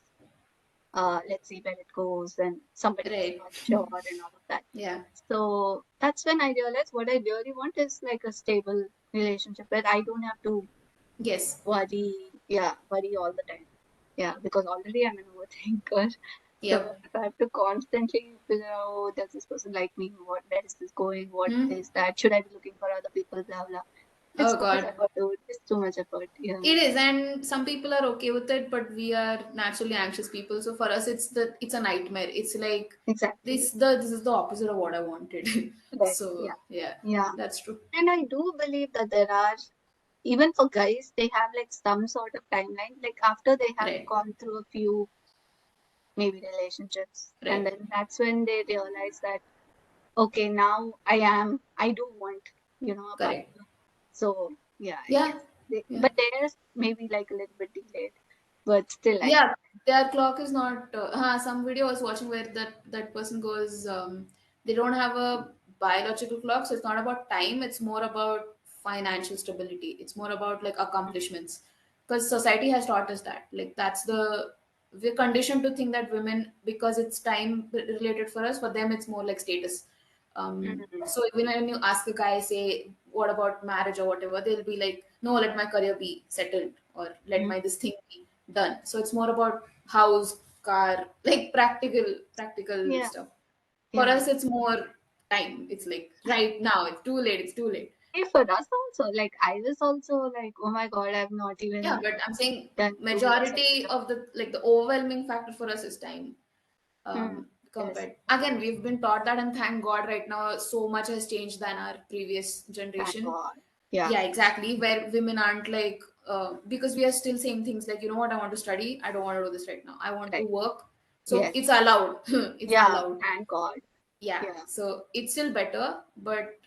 Let's see where it goes, and somebody who's Right. not sure and all of that. Yeah. So that's when I realized what I really want is like a stable relationship where I don't have to Yes. worry all the time. Yeah, because already I'm an overthinker. So Yep. if I have to constantly figure out, oh, does this person like me? Where is this going? What Hmm. is that? Should I be looking for other people? Blah blah. It's Oh too much God. effort, dude. It's too much effort. Yeah. It is, and some people are okay with it, but we are naturally anxious people. So for us, it's a nightmare. It's like Exactly. this is the opposite of what I wanted. Right. So Yeah. yeah, Yeah. that's true. And I do believe that there are, even for guys, they have like some sort of timeline. Like after they have Right, gone through a few maybe relationships, and right, then that's when they realize that, okay, now I do want, a correct. partner. So yeah, I Yeah, guess. They, yeah. but theirs maybe like a little bit delayed, but still, I Yeah, guess. their clock is not. Some video I was watching where that person goes. They don't have a biological clock, so it's not about time. It's more about financial stability. It's more about like accomplishments, because society has taught us that. Like that's the we're conditioned to think that women, because it's time related for us, for them it's more like status. Mm-hmm. So even when you ask a guy, say, what about marriage or whatever, they'll be like, no, let my career be settled, or let my this thing be done. So it's more about house, car, like practical Yeah, stuff. For yeah. us, it's more time. It's like right now. It's too late. It's too late. Hey, for us also, like I was also like, oh my God, I've not Yeah, even but I'm saying done 2 years of majority stuff. of the overwhelming factor for us is time. Hmm. Yes, Compared again, we've been taught that, and thank God, right now so much has changed than our previous thank generation. God. Yeah, Yeah, exactly, where women aren't like because we are still saying things like, you know what, I want to study, I don't want to do this right now, I want to right. work. So Yes. it's allowed. It's Yeah, allowed. thank God. Yeah, Yeah. so it's still better, but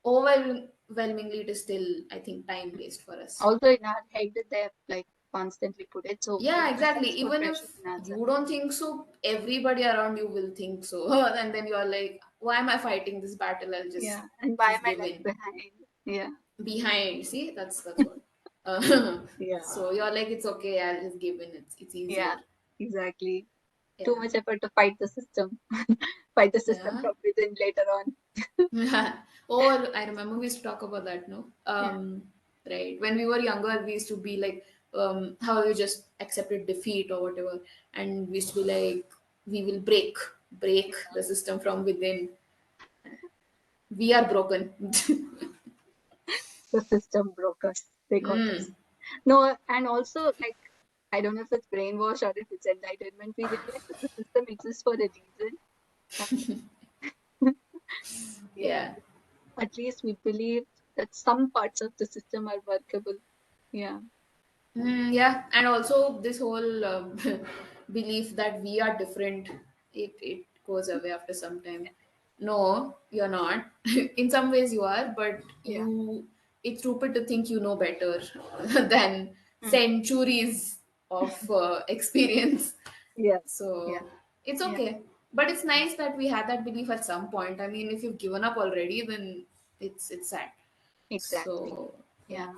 overwhelmingly it is still, I think, time based for us. Also in our head, they like constantly put it, so Yeah, we put exactly. extra Even pressure if on ourselves. you don't think so, everybody around you will think so. And then you're like, why am I fighting this battle? I'll Yeah, just and why am I give like in. behind? Yeah, Behind. See, that's what. Uh, yeah, so you're like, it's okay, I'll just give in. It's yeah, easier. exactly. Too Yeah. much effort to fight the system, fight the system Yeah. from within later on. Or I remember we used to talk about that, no? Yeah, Right. When we were younger, we used to be like, how you just accepted defeat or whatever. And we used to be like, we will break the system from within. We are broken. the system broke us. They got us. Mm. No, and also like I don't know if it's brainwash or if it's enlightenment. We realize that the system exists for a reason, and yeah, Yeah. at least we believe that some parts of the system are workable. Yeah, Yeah, and also this whole belief that we are different, it goes away after some time. No, you're not. In some ways, you are, but yeah, it's stupid to think you know better than mm, centuries of experience. yeah, yeah, So it's yeah. okay, but it's nice that we had that belief at some point. I mean, if you've given up already, then it's sad. Exactly. So yeah. Yeah,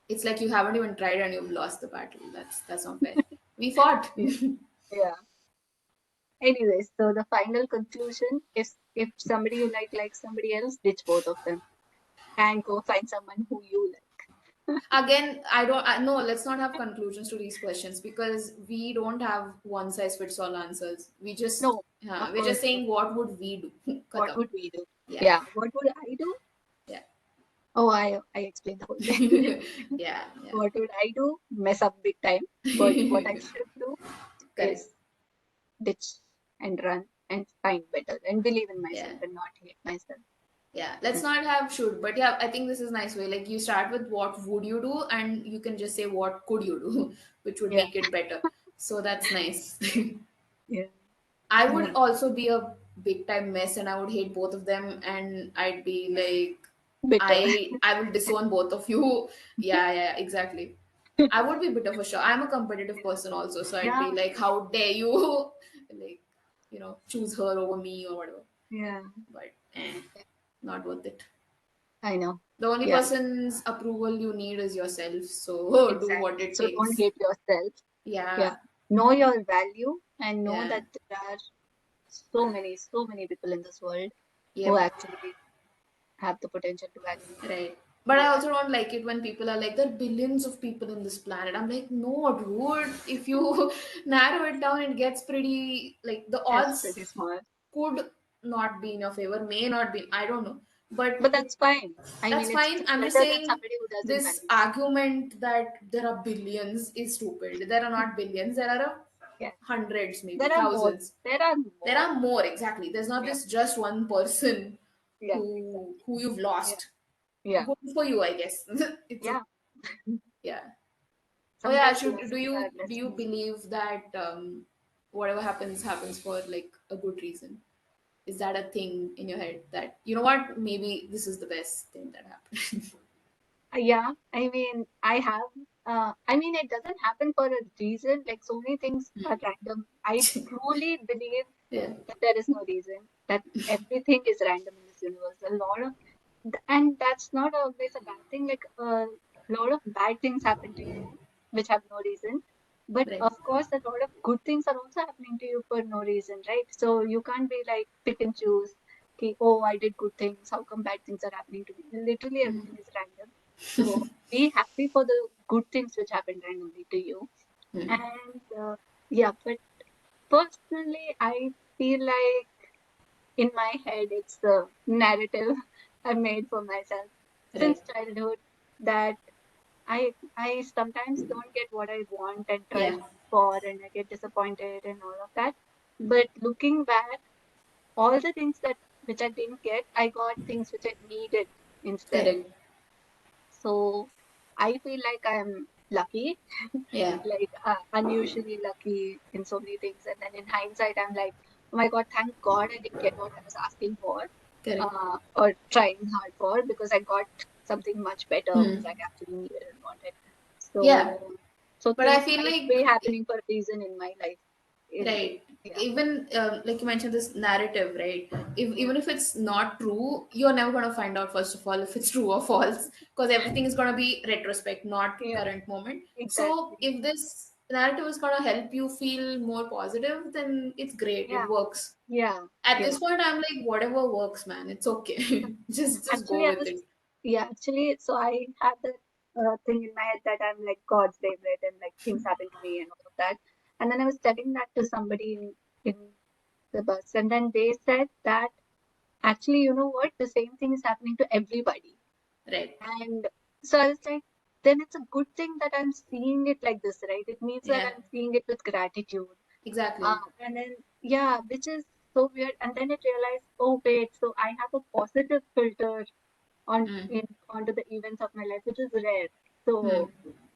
It's like you haven't even tried and you've lost the battle. That's not fair. We fought. yeah, yeah. Anyways, so the final conclusion is if somebody you like somebody else, ditch both of them and go find someone who you like. Again, I don't. No, let's not have conclusions to these questions because we don't have one size fits all answers. No, of We're just course not. saying what would we do. What Khatam. would we do? Yeah, Yeah, what would I do? yeah, Oh, I explained the whole thing. yeah, What would I do? Mess up big time. But what I yeah. should do Correct. is ditch and run and find better and believe in Yeah. myself and not hate myself. Yeah, let's Yeah. not have should, but yeah, I think this is nice way. Like you start with what would you do, and you can just say what could you do, which would Yeah. make it better. So that's nice. Yeah. I Yeah. would also be a big time mess, and I would hate both of them, and I'd be like, Bitter. I will disown both of you. Yeah, yeah, exactly. I would be bitter for sure. I'm a competitive person also, so I'd be Yeah. like, how dare you, like, choose her over me or whatever. Yeah. But not worth it. I know. The only Yeah. person's approval you need is yourself. So do what Exactly. it So don't takes. hate yourself. Yeah. Yeah. Know your value and know Yeah. that there are so many people in this world who Yep. actually have the potential to value you. Right. But I Yeah. also don't like it when people are like, there are billions of people in this planet. I'm like, no, dude. If you narrow it down, it gets pretty, like, the It's pretty odds small. could not be in your favor, may not be. I don't know. But But that's fine. I that's mean, it's fine. still I'm just better than saying somebody who doesn't this value. argument that there are billions is stupid. There are not billions. There are Yeah, hundreds, maybe there are more. thousands. There are There more. are more, exactly. There's not Yeah, this just one person yeah, who exactly. you've Yeah, lost. yeah, Good for you, I guess. It's yeah. yeah. Oh yeah. Sometimes Should losses are do you lessons. believe that whatever happens for like a good reason? Is that a thing in your head that you know what, maybe this is the best thing that happened? Yeah, I mean, I have. I mean, it doesn't happen for a reason. Like so many things are random. I truly believe Yeah. that there is no reason. That everything is random in this universe. A lot of, and that's not always a bad thing. Like a lot of bad things happen to you, which have no reason. But Right. of course, a lot of good things are also happening to you for no reason, right? So you can't be like pick and choose. Okay, oh, I did good things. How come bad things are happening to me? Literally, everything is random. So be happy for the good things which happen randomly to you. And yeah, but personally, I feel like in my head, it's the narrative I made for myself Right. since childhood that I sometimes don't get what I want and try Yeah. hard for, and I get disappointed and all of that. But looking back, all the things that which I didn't get, I got things which I needed instead. Correct. So I feel like I'm lucky, Yeah. like unusually lucky in so many things. And then in hindsight, I'm like, oh my God, thank God I didn't get what I was asking for Correct. or trying hard for because I got something much better which I actually needed and wanted. Yeah. So, so But I things feel might like be happening for a reason in my life. In right. yeah, Even like you mentioned this narrative, right? If yeah, even if it's not true, you're never gonna find out first of all if it's true or false, because everything is gonna be retrospect, not yeah, current moment. So exactly. if this narrative is gonna help you feel more positive, then it's great. Yeah, It works. yeah, At yeah. this point, I'm like, whatever works, man. It's okay. Just Actually, go I with was, it. yeah, actually, so I had that thing in my head that I'm like God's favorite and like things happen to me and all of that. And then I was telling that to somebody in the bus, and then they said that actually, you know what, the same thing is happening to everybody. Right. And so I was like, then it's a good thing that I'm seeing it like this, right? It means that Yeah. I'm seeing it with gratitude. Exactly. And then, yeah, which is so weird. And then it realized, oh, wait, so I have a positive filter Mm. onto the events of my life, which is rare. Hmm. So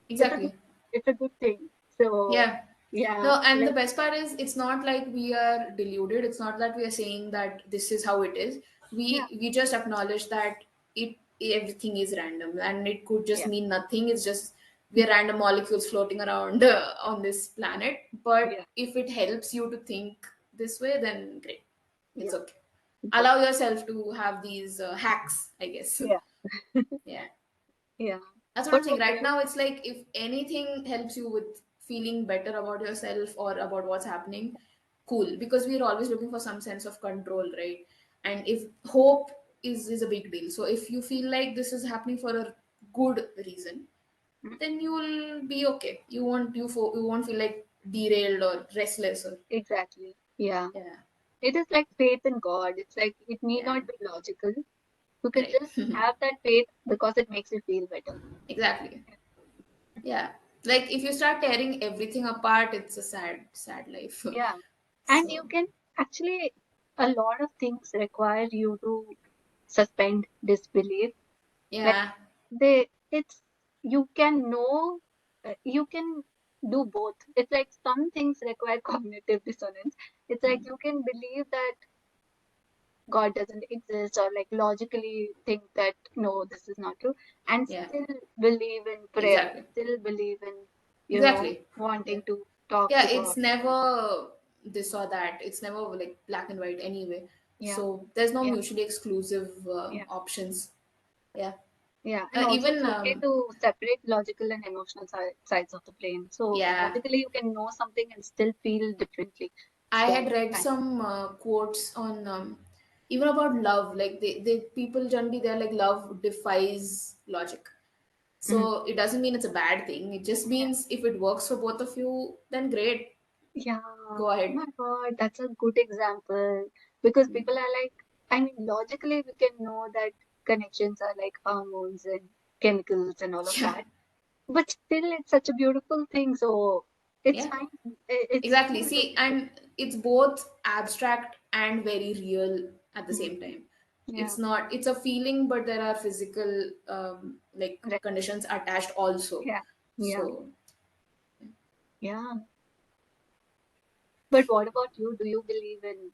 it's a good Exactly. it's a good thing. So Yeah. yeah, No, and the like best part is it's not like we are deluded. It's not that we are saying that this is how it is. yeah, We just acknowledge that it everything is random and it could just yeah, mean nothing. It's just we're random molecules floating around on this planet. yeah, But if it helps you to think this way, then great. It's yeah, okay. Allow exactly. yourself to have these hacks, I guess. Yeah, Yeah. yeah. That's what What I'm saying. about Right you? now, it's like if anything helps you with feeling better about yourself or about what's happening, cool. Because we're always looking for some sense of control, right? And if hope is a big deal. So if you feel like this is happening for a good reason, Mm, then you'll be okay. You won't feel like derailed or restless or exactly. Yeah. yeah, It is like faith in God. It's like it need yeah, not be logical. You can right. just have that faith because it makes you feel better. Exactly. Yeah. Like if you start tearing everything apart, it's a sad life. Yeah. And you So can actually a lot of things require you to suspend disbelief. Like yeah. it's you can know you can do both. It's like some things require cognitive dissonance. It's like you can believe that God doesn't exist or like logically think that no, this is not true, and Yeah, still believe in prayer, exactly. still believe in Exactly. Yeah. wanting to talk Yeah, to God. it's never this or that. It's never like black and white anyway. Yeah, So there's no yeah, mutually exclusive yeah, options. Yeah. yeah. And also it's Even okay to separate logical and emotional sides of the brain. So yeah, logically you can know something and still feel differently. I So had read fine. some quotes on even about love. Like they people generally they're like love defies logic. Mhm. So it doesn't mean it's a bad thing. It just Yeah. means if it works for both of you, then great. Yeah. Go Oh ahead. my God, that's a good example because people are like, I mean, logically, we can know that connections are like hormones and chemicals and all of Yeah, that. But still, it's such a beautiful thing. So it's yeah, fine. It's exactly. cool to See, feel. and it's both abstract and very real at the Mm, same time. yeah. It's not, it's a feeling, but there are physical like Right. conditions attached also. Yeah. Yeah. So Yeah. But what about you? Do you believe in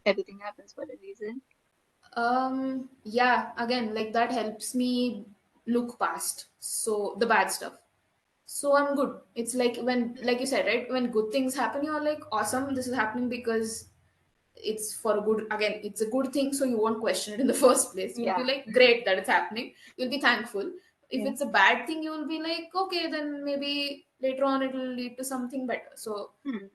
everything happens for a reason? yeah, again, like that helps me look past so the bad stuff. So I'm good. It's like when, like you said, right, when good things happen, you're like, awesome, this is happening because it's for a good, again, it's a good thing, so you won't question it in the first place. You'll be Yeah. like, great that it's happening. You'll be thankful. If Yeah. it's a bad thing, you'll be like, okay, then maybe later on it will lead to something better. So Hmm.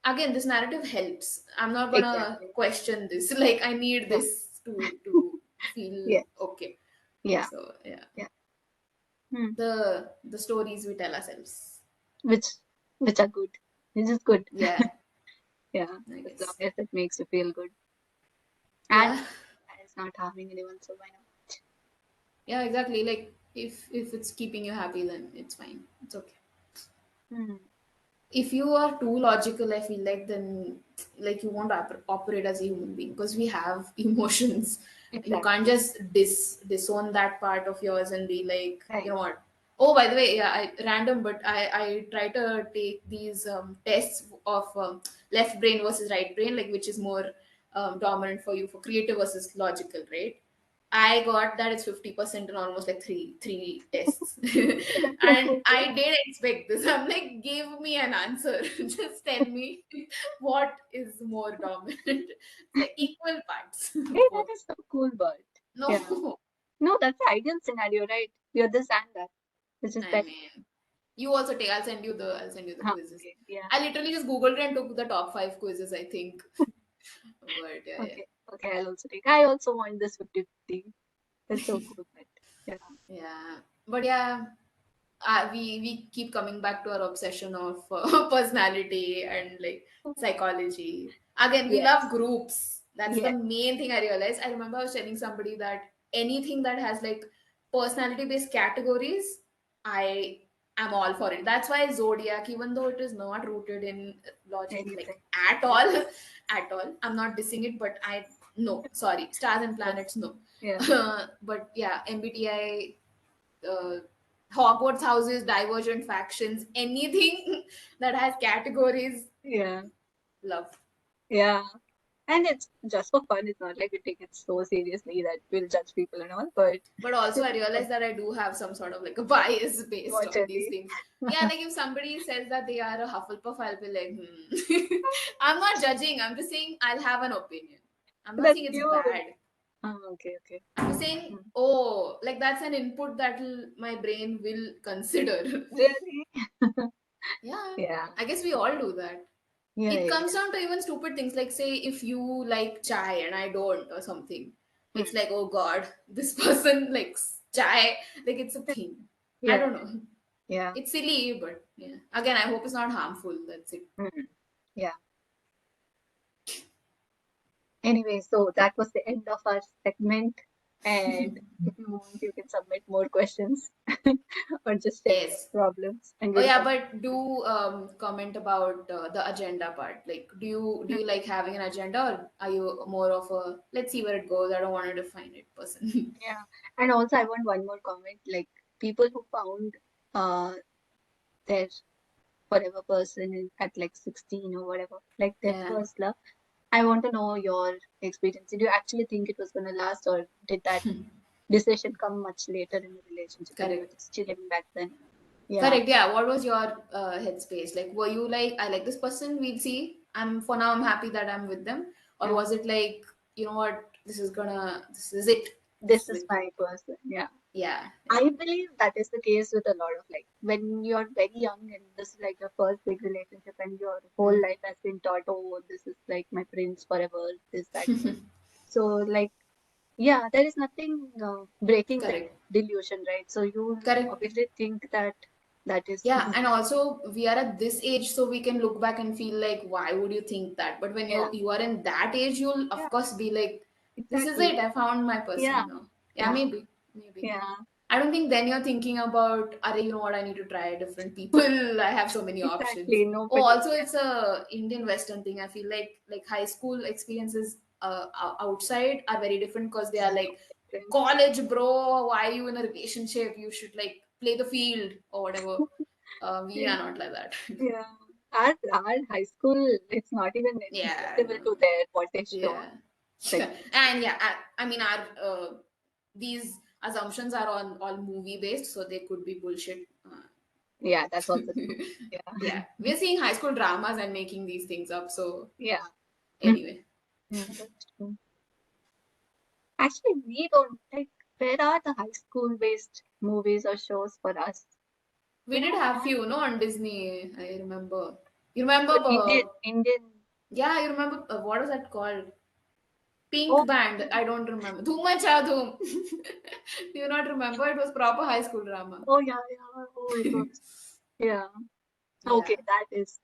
again, this narrative helps. I'm not gonna Exactly. question this. Like, I need Yeah. this to feel Yes. okay. Yeah. So yeah, Yeah. Hmm. the stories we tell ourselves. Which which are good. Which is good. Yeah, Yeah. I As long guess. as it makes you feel good. And Yeah, it's not harming anyone, so why not? yeah, exactly. Like, if it's keeping you happy, then it's fine. It's okay. Hmm. If you are too logical, I feel like then, like, you won't operate as a human being because we have emotions. You can't Exactly. just disown that part of yours and be like, you Right. know what. Oh, by the way, yeah, random, but I try to take these tests of left brain versus right brain, like which is more dominant for you, for creative versus logical, right? I got that it's 50% in almost like three tests. And I did expect this. I'm like, give me an answer. Just tell me what is more dominant. It's like equal parts, Hey, that both. is so cool, but yeah. No, No, that's the ideal scenario, right? You're this and that, which is I better. mean, you also take. I'll send you the Huh, quizzes. okay. Yeah. I literally just googled it and took the top 5 quizzes, I think. But yeah, yeah, Okay. Okay, I'll also take. I also want this 50/50. That's so cool, but yeah. yeah. But yeah, we keep coming back to our obsession of personality and like psychology. Again, we love Yes. groups. That's the Yes. main thing I realized. I remember I was telling somebody that anything that has like personality based categories, I am all for it. That's why zodiac, even though it is not rooted in logic like Anything. at all, at all. I'm not dissing it, but I no, sorry, stars and Yeah. planets, no. Yeah. But yeah, MBTI, uh, Hogwarts houses, divergent factions, anything that has categories, Yeah. love. Yeah. And it's just for fun. It's not like we take it so seriously that we'll judge people and all, but But also, still I realize that I do have some sort of like a bias based watch on these any. things. Yeah, like if somebody says that they are a Hufflepuff, I'll be like, hmm. I'm not judging. I'm just saying I'll have an opinion. I'm not That's saying it's cute. bad. Oh, okay, okay. I'm saying, Hmm. oh, like that's an input that my brain will consider. Really? Yeah, Yeah. I guess we all do that. Yeah, It yeah, comes yeah. down to even stupid things like, say, if you like chai and I don't or something, it's Hmm. like, oh god, this person likes chai, like it's a thing. I Yeah, don't know, yeah. it's silly, but yeah, again, I hope it's not harmful. That's it. Hmm. Yeah. Anyway, so that was the end of our segment. And if you want, you can submit more questions or just share your Yes. problems and Oh we'll yeah, come. but do comment about the agenda part. Like, do you like having an agenda, or are you more of a let's see where it goes, I don't want to define it person? Yeah. And also, I want one more comment. Like, people who found uh, their forever person at like 16 or whatever, like their Yeah. first love. I want to know your experience. Did you actually think it was going to last, or did that decision come much later in the relationship when you were Correct. just chilling back then? Yeah. Correct. Yeah. What was your headspace? Like, were you like, I like this person, we'll see. For now, I'm happy that I'm with them. Or Yeah. was it like, you know what, this is it. This This is is it. my person. Yeah. Yeah. Yeah. I believe that is the case with a lot of like when you're very young and this is like your first big relationship and your whole Mm. life has been taught, oh, this is like my prince forever, this, that, and all. So, like, yeah, there is nothing breaking that Correct. delusion, right? So, you Correct. obviously think that that is, Yeah. And also, we are at this age, so we can look back and feel like, why would you think that? But when yeah, you are in that age, you'll yeah, of course be like, This is exactly. it. I found my Yeah, person now. Yeah, yeah, maybe. yeah, I don't think then you're thinking about, are you know what, I need to try different people. I have so many options. exactly. Oh, Nobody. also it's a Indian Western thing. I feel like high school experiences outside are very different because they are like Different. college, bro. Why are you in a relationship? You should like play the field or whatever. We are Yeah, not like that. yeah. Our high school, it's not even Yeah, acceptable no. to their what they show. Yeah. Like, And yeah, I mean, our these assumptions are on all movie based, so they could be bullshit. yeah, that's also true. Yeah, Yeah, we're seeing high school dramas and making these things up. So yeah. anyway, Yeah, that's true. Actually, we don't like. Where are the high school based movies or shows for us? we We did don't have have. few no on Disney. I remember. You remember? But Indian. Yeah, you remember what was that called? Oh, Pink Band. I don't remember. Dhoom Acha Dhoom. Do you not remember? It was proper high school drama. oh yeah, yeah. Oh, it was. Yeah. Yeah. Okay, that is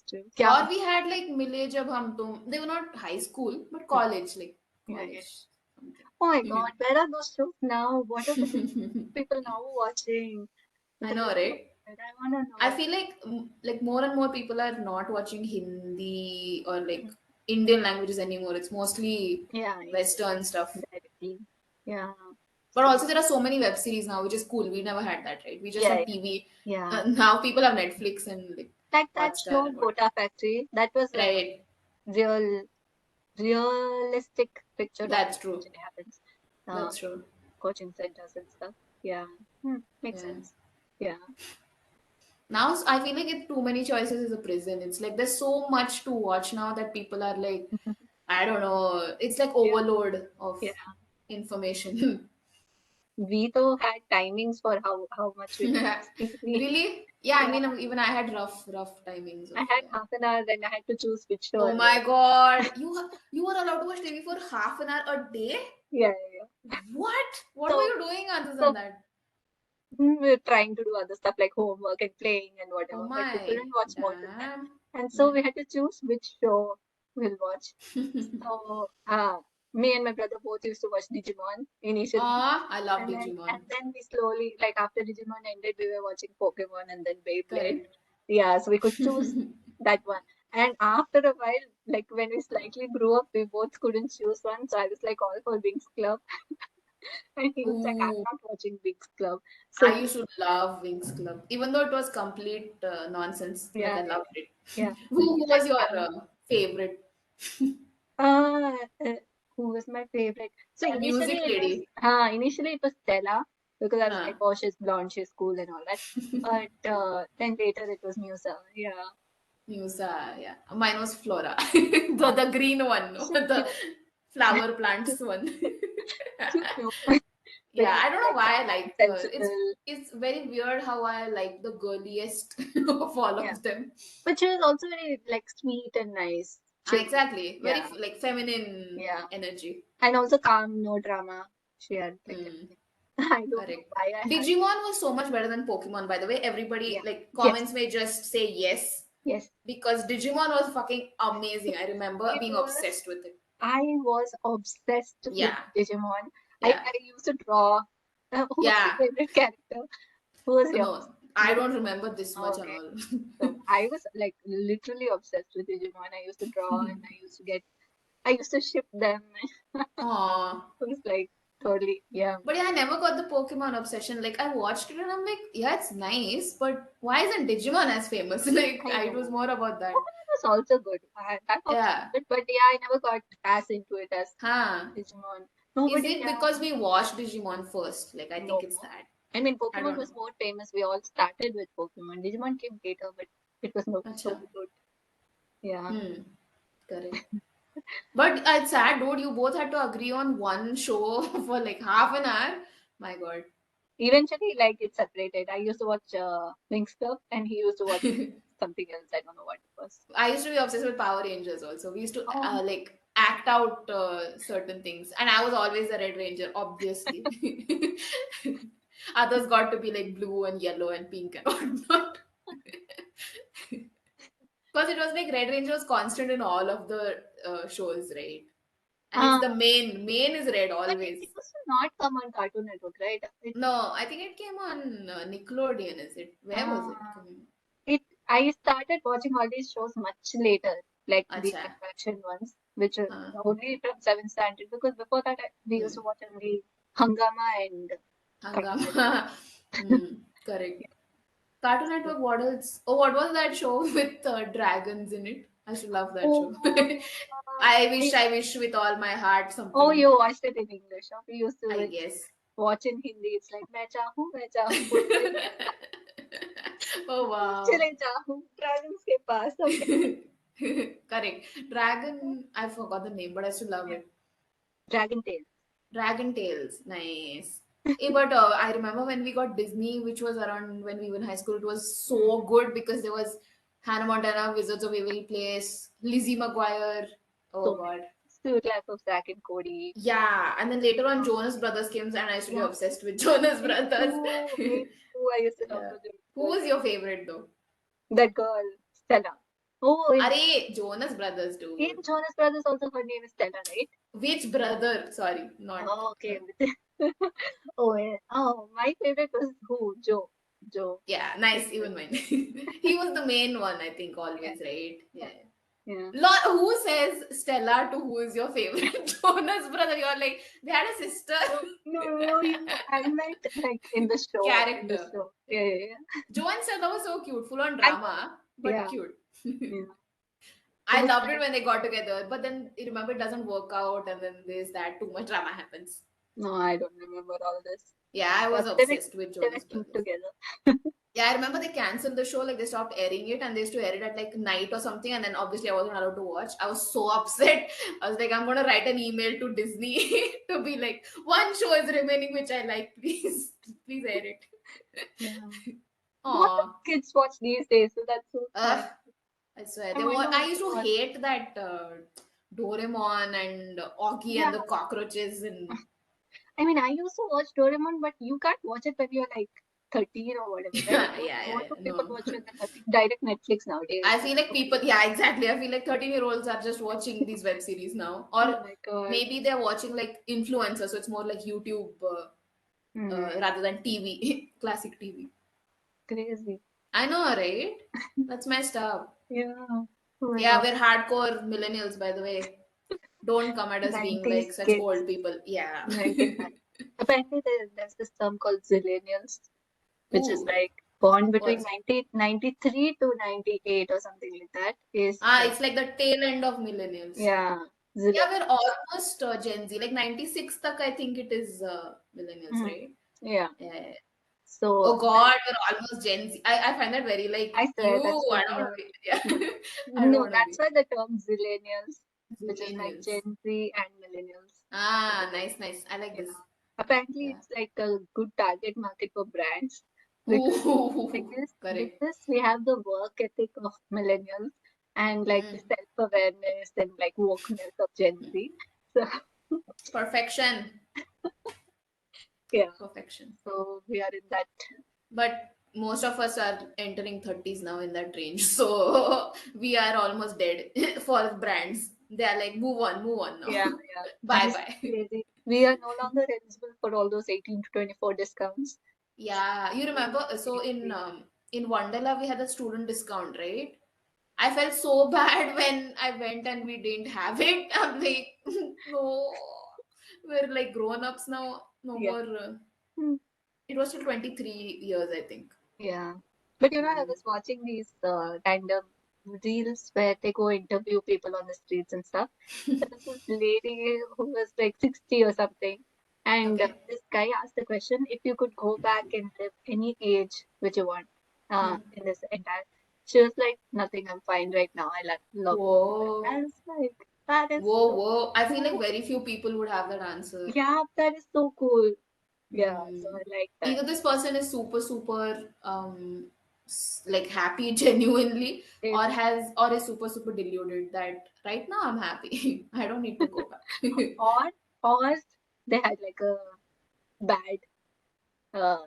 true. Yeah, Or we had like Mile Jab Hum Tum. They were not high school, but college, like yeah, yeah. college something. Oh my God, where are those shows now? What are the people now watching? I The know, right? I wanna I know. feel like more and more people are not watching Hindi or like Indian languages anymore. It's mostly Yeah, Western stuff. directly. Yeah. But So also there are so many web series now, which is cool. We never had that, right? We just yeah, had yeah, TV. yeah. Now people have Netflix and like Like that Hotstar show and whatever. Kota Factory. That was a Right. real realistic picture of That's what true. actually happens. That's true. Coaching centers and stuff. Yeah. Makes Yeah. sense. Yeah. Now I feel like it's too many choices is a prison. It's like there's so much to watch now that people are like, I don't know. It's like Yeah. overload of Yeah. information. We though had timings for how much we could watch TV. Really? Yeah, I Yeah. mean, even I had rough timings I of, had yeah. half an hour, then I had to choose which show Oh I my want. God. You were allowed to watch TV for half an hour a day? Yeah, yeah, yeah. What? What were So you doing other than so that? we're trying to do other stuff like homework and playing and Oh whatever, but we my. couldn't watch more than that. Damn. And so Yeah. we had to choose which show we'll watch. So me and my brother both used to watch Digimon initially. Aw, I love And Digimon. then we slowly, like after Digimon ended, we were watching Pokemon and then Beyblade. Correct. Yeah, so we could choose that one. And after a while, like when we slightly grew up, we both couldn't choose one. So I was like all for Wings Club, and he was like, I'm Ooh. not watching Wings Club. I So used to love Wings Club, even though it was complete nonsense, but yeah, I loved it. yeah, Who that was your one. favorite? Uh, uh, who was my favorite? So That music lady. initially it was Stella because I was like, Huh. oh, she's blonde, she's cool and all that. But then later it was Musa. Yeah, Musa, yeah. Mine was Flora, the green one, no? she's The cute. flower plants one. She's cute. Yeah, Very I don't know like why I calm, like. sensible. It's very weird how I like the girliest of all Yeah, of them. but she was also very like sweet and nice, chill. Exactly, very Yeah, like feminine yeah, energy. and also calm, no drama. She had like Hmm. everything. I don't know Correct. why I had. Digimon was so much better than Pokemon, by the way. Everybody, Yeah. like, Yes. comments may just say yes Yes. because Digimon was fucking amazing. I remember It being was. obsessed with it. I was obsessed with Yeah, Digimon. yeah, I used to draw. Who was your yeah. favorite character? Who was yours? No, I don't remember this much and Okay. all. So I was like literally obsessed with Digimon. I used to draw and I used to ship them. Aw. It was like totally, yeah. But yeah, I never got the Pokemon obsession. Like, I watched it and I'm like, yeah, it's nice, but why isn't Digimon as famous? Like, I it was know. more about that. Pokemon was also good. That also Yeah. good, but yeah, I never got as into it as Huh. Digimon. Is Nobody, it yeah, because we watched Digimon first? Like, I no. think it's that. I mean, I Pokemon don't was know. more famous. We all started with Pokemon. Digimon came later, but it was not so Acha. good. Yeah. Hmm. Correct. But it's sad, dude. You both had to agree on one show for like half an hour. My God. Eventually, like it separated. I used to watch Winx Club, and he used to watch something else. I don't know what it was. I used to be obsessed with Power Rangers also. We used to Oh, like act out certain things, and I was always the Red Ranger, obviously. Others got to be like blue and yellow and pink and whatnot. Because it was like Red Ranger was constant in all of the shows, right? And it's the Ah, main. Main is red but it always. used to not come on Cartoon Network, right? No, I think it came on Nickelodeon, is it? Where was it Uh, coming? I started watching all these shows much later, like the Acha. live action ones, which are Huh. only from seventh standard. Because before that, we used to Hmm. watch only Hangama and Cartoon Network. Hangama. Correct. Cartoon Network, what else? Oh, what was that show with dragons in it? I should love that show. Oh, I, I wish with all my heart oh, something, you watched it in English. Huh? We used I to guess. watch in Hindi. It's like मैं चाहूँ Oh, दूर wow. चले जाऊँ dragons के पास something like Correct. Dragon, I forgot the name, but I still love yeah. it. Dragon Tales. Dragon Tales, nice. But I remember when we got Disney, which was around when we were in high school, it was so good because there was Hannah Montana, Wizards of Waverly Place, Lizzie McGuire. Oh So many. God. Suit Life of Zack and Cody. Yeah, and then later on, Jonas Brothers came, and I used to be Yeah, obsessed with Jonas me Brothers. too. Me too. I used to love Yeah. the Jonas Who was Brothers. your favorite though? That girl, Stella. Oh, Arey, Jonas Brothers, in dude. Jonas Brothers also her name is Stella, right? Which brother? Sorry, not Oh, okay. her. Oh, yeah. Oh, my favorite was who? Joe. Joe. Yeah, nice, even mine. He was the main one, I think, Yeah, always, right? yeah, Yeah. yeah. Who says Stella to who is your favorite Jonas brother? You're like, they had a sister No, I meant like in the show. In the character. show. Yeah, yeah, yeah. Joe and Stella was so cute, full on I, drama, but yeah, cute. yeah. It I was loved it like, when they got together, but then you remember it doesn't work out, and then there's that too much drama happens. no, I don't remember all this. Yeah, I Yeah, was but obsessed with they were Jonas cute Brothers. together. Yeah, I remember they canceled the show, like they stopped airing it and they used to air it at like night or something. And then obviously I wasn't allowed to watch. I was so upset. I was like, I'm gonna write an email to Disney to be like, one show is remaining which I like, please, please air it. Yeah. What do Aw, kids watch these days? So that's so sad. ugh, I swear. I wonder I what used they to watch. hate that Doraemon and Augie Yeah. and the cockroaches and I mean, I used to watch Doraemon, but you can't watch it when you're like 13 or whatever, right? What do people no. watch when they're 13? Direct Netflix nowadays. I feel like people, yeah, exactly. I feel like 13-year-olds are just watching these web series now. Oh Or my God. maybe they're watching like influencers, so it's more like YouTube Hmm. rather than TV, classic TV. Crazy. I know, right? That's messed up. Yeah. Oh my Yeah, God. we're hardcore millennials, by the way. Don't come at us being 90s like such kids. old people. Yeah. 1990. Apparently, there's this term called zillennials, which is Ooh, like born between what? 1993 to 98 or something like that. Is It's like the tail end of millennials. yeah, Yeah, zillennials. we're almost Gen Z. Like 96 tak, I think it is millennials, Mhm. right? Yeah. Yeah, yeah. So Oh God, we're almost Gen Z. I find that very like I swear you. that's I so don't want weird. to be. Yeah, I don't No, want to that's be why the term zillennials, which is like millennials. Gen Z and millennials. Ah, nice, nice. I like this. Yeah. Apparently, Yeah. it's like a good target market for brands because Ooh, correct. we have the work ethic of millennials and like the Mm. self-awareness and like wokeness of Gen Z. So Perfection, yeah, perfection. so we are in that. But most of us are entering 30s now in that range, so we are almost dead for brands. They are like, move on now. Yeah, yeah. That Bye is bye. crazy. We are no longer eligible for all those 18 to 24 discounts. Yeah, you remember? So Crazy. in Wonderla we had a student discount, right? I felt so bad when I went and we didn't have it. I'm like, no, we're like grown ups now. No Yeah. more. Hmm. It was till 23 years, I think. Yeah. But I Mm. was watching these random reels where they go interview people on the streets and stuff. There was this lady who was like 60 or something. And Okay. this guy asked the question if you could go back and live any age which you want Hmm. in this entire. She was like, nothing, I'm fine right now. Love my life. Whoa. I was like, that is Whoa, so whoa. I feel like cool. very few people would have that answer. Yeah, that is so cool. Yeah, so Hmm. I like that. Either this person is super, super like happy genuinely, or Maybe. is super, super deluded that right now I'm happy. I don't need to go back. Or or they had like a bad uh,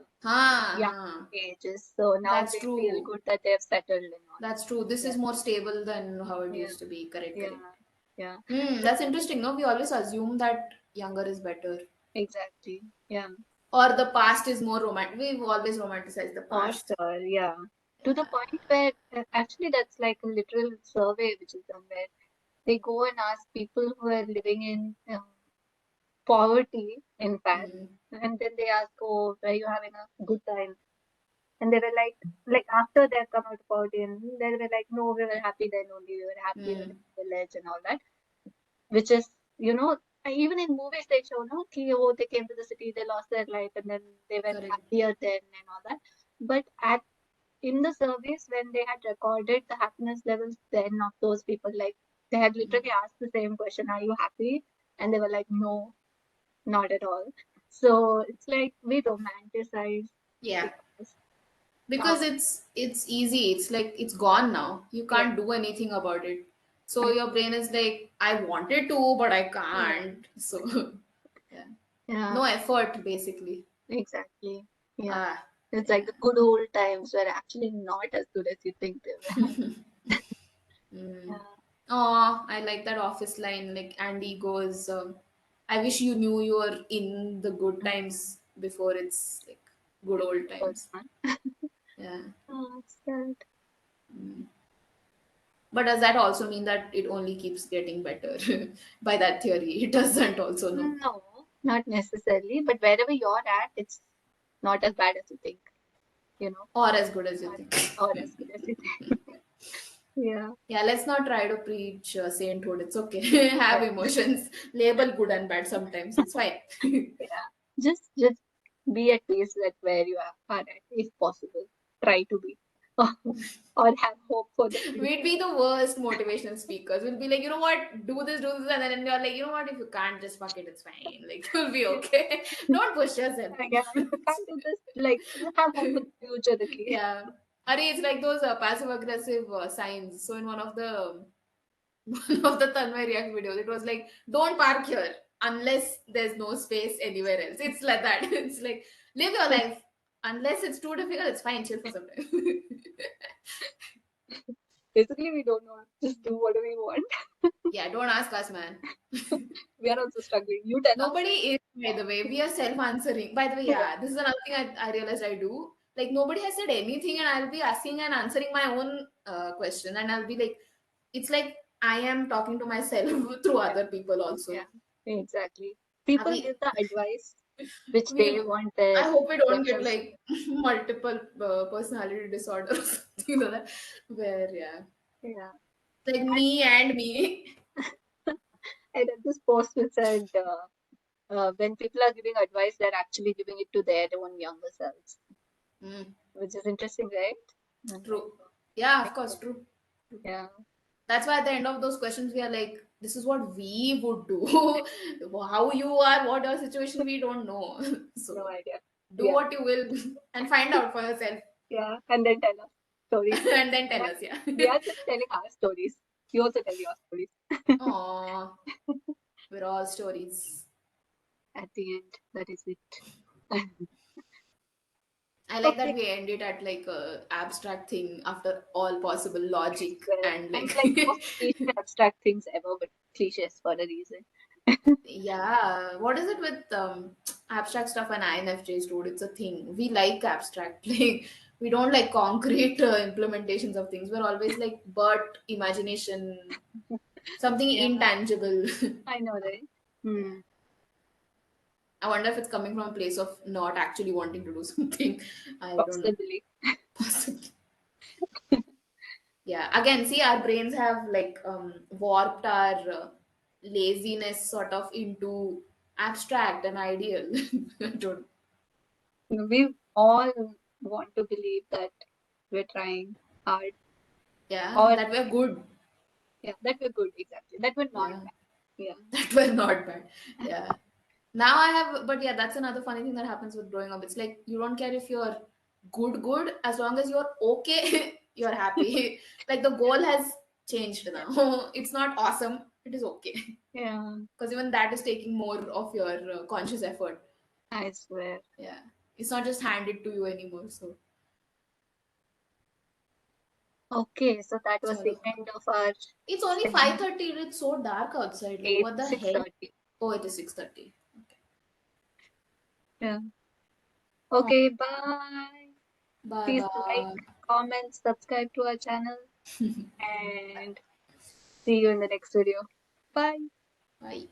young Huh. ages, so now That's they feel true. good that they've settled and all. That's true. This Yeah, is more stable than how it yeah, used to be. Correct, yeah. correct. Yeah, That's interesting. No, we always assume that younger is better, exactly. Yeah, or the past is more romantic. We've always romanticized the for past. sure. Yeah, to the Yeah. point where actually that's like a literal survey which is done where they go and ask people who are living in poverty, in fact, Mm, and then they ask, "Oh, were you having a good time?" And they were like after they had come out of poverty, and they were like, "No, we were happy then only. We were happy in the mm, village and all that." Which is, you know, even in movies they show, no, ki, oh, they came to the city, they lost their life, and then they were correct. happier then and all that. But at in the surveys, when they had recorded the happiness levels then of those people, like they had literally asked the same question, "Are you happy?" And they were like, "No, not at all." So it's like we romanticize Yeah, because because it's easy. It's like it's gone now. You yeah, can't do anything about it. So I, your brain is like, I wanted to, but I yeah, can't. So yeah, yeah, no effort basically. exactly. Yeah. Ah, It's like yeah. the good old times were actually not as good as you think they were. Mm. Yeah. Oh, I like that office line. Like Andy goes, "I wish you knew you were in the good times before it's like good old Good times." one. Yeah. Oh, it's sad. But does that also mean that it only keeps getting better? By that theory, it doesn't also know. No, not necessarily, but wherever you're at, it's not as bad as you think, you know, Or as good as you or, think. or as good as you think. Yeah, Yeah, let's not try to preach sainthood. It's okay. Have yeah, emotions. Label good and bad sometimes. It's fine. yeah. Just be at peace with where you are at, if possible. Try to be, or have hope for the We'd future. be the worst motivational speakers. We'll be like, you know what, do this, and then you're like, you know what, if you can't, just fuck it, it's fine. Like, you'll be okay. Don't push yourself. Yeah, if you can't do this, like have hope for the future at least. Yeah. Are it's like those passive aggressive signs. So in one of the one of the Tanmay React videos, it was like, don't park here unless there's no space anywhere else. It's like that. It's like, live your life. Unless it's too difficult, it's fine. Chill for some time. Basically, we don't know. Just do whatever we want. Yeah, don't ask us, man. We are also struggling. You tell us. Nobody is, by the way. We are self-answering. By the way, Yeah. yeah, this is another thing I realized I do. Like, nobody has said anything, and I'll be asking and answering my own question, and I'll be like, it's like I am talking to myself through Yeah, other people also. yeah, exactly. Are People give we, the advice which they we, want I hope we don't get themselves to like multiple personality disorder or something like that. Where, yeah, hear. Yeah. like me and me. I read this post which said when people are giving advice, they're actually giving it to their own younger selves, Mm, which is interesting, right? I'm like, true. Yeah, of makes course, sense. true. Yeah. That's why at the end of those questions, we are like, this is what we would do. How you are, what your situation, we don't know. No So idea. do Yeah. what you will and find out for yourself Yeah. And then tell us stories. and then We tell are, us. Yeah. we are just telling our stories. You also tell your stories. Aw, we're all stories. At the end, that is it. I like that Okay. we end it at like a abstract thing after all possible I logic swear. and And like like the most cliche abstract things ever, but cliches for a reason. yeah. What is it with abstract stuff and INFJs, dude? It's a thing. We like abstract. Like we don't like concrete implementations of things. We're always like but imagination, something Yeah, intangible. I know, right? Hmm. I wonder if it's coming from a place of not actually wanting to do something. I don't know. Possibly. Possibly. Yeah, again, see, our brains have like warped our laziness sort of into abstract and ideal. I don't, We all want to believe that we're trying hard, yeah, or that we're good. yeah, that we're good, exactly. That we're not Yeah, bad. Yeah. that we're not bad. Yeah. Now I have, but yeah, that's another funny thing that happens with growing up. It's like you don't care if you're good, as long as you're okay, you're happy. Like the goal has changed now. It's not awesome, it is okay. Yeah, Because even that is taking more of your conscious effort. I swear. Yeah, it's not just handed to you anymore. So Okay, so that was the Chalo. end of our It's only segment 5:30. It's so dark outside. Like, eight what the six hell? thirty. Oh, it is 6:30. Yeah. Oh, Okay, bye. bye Please like, bye. comment, subscribe to our channel, and see you in the next video. Bye. Bye.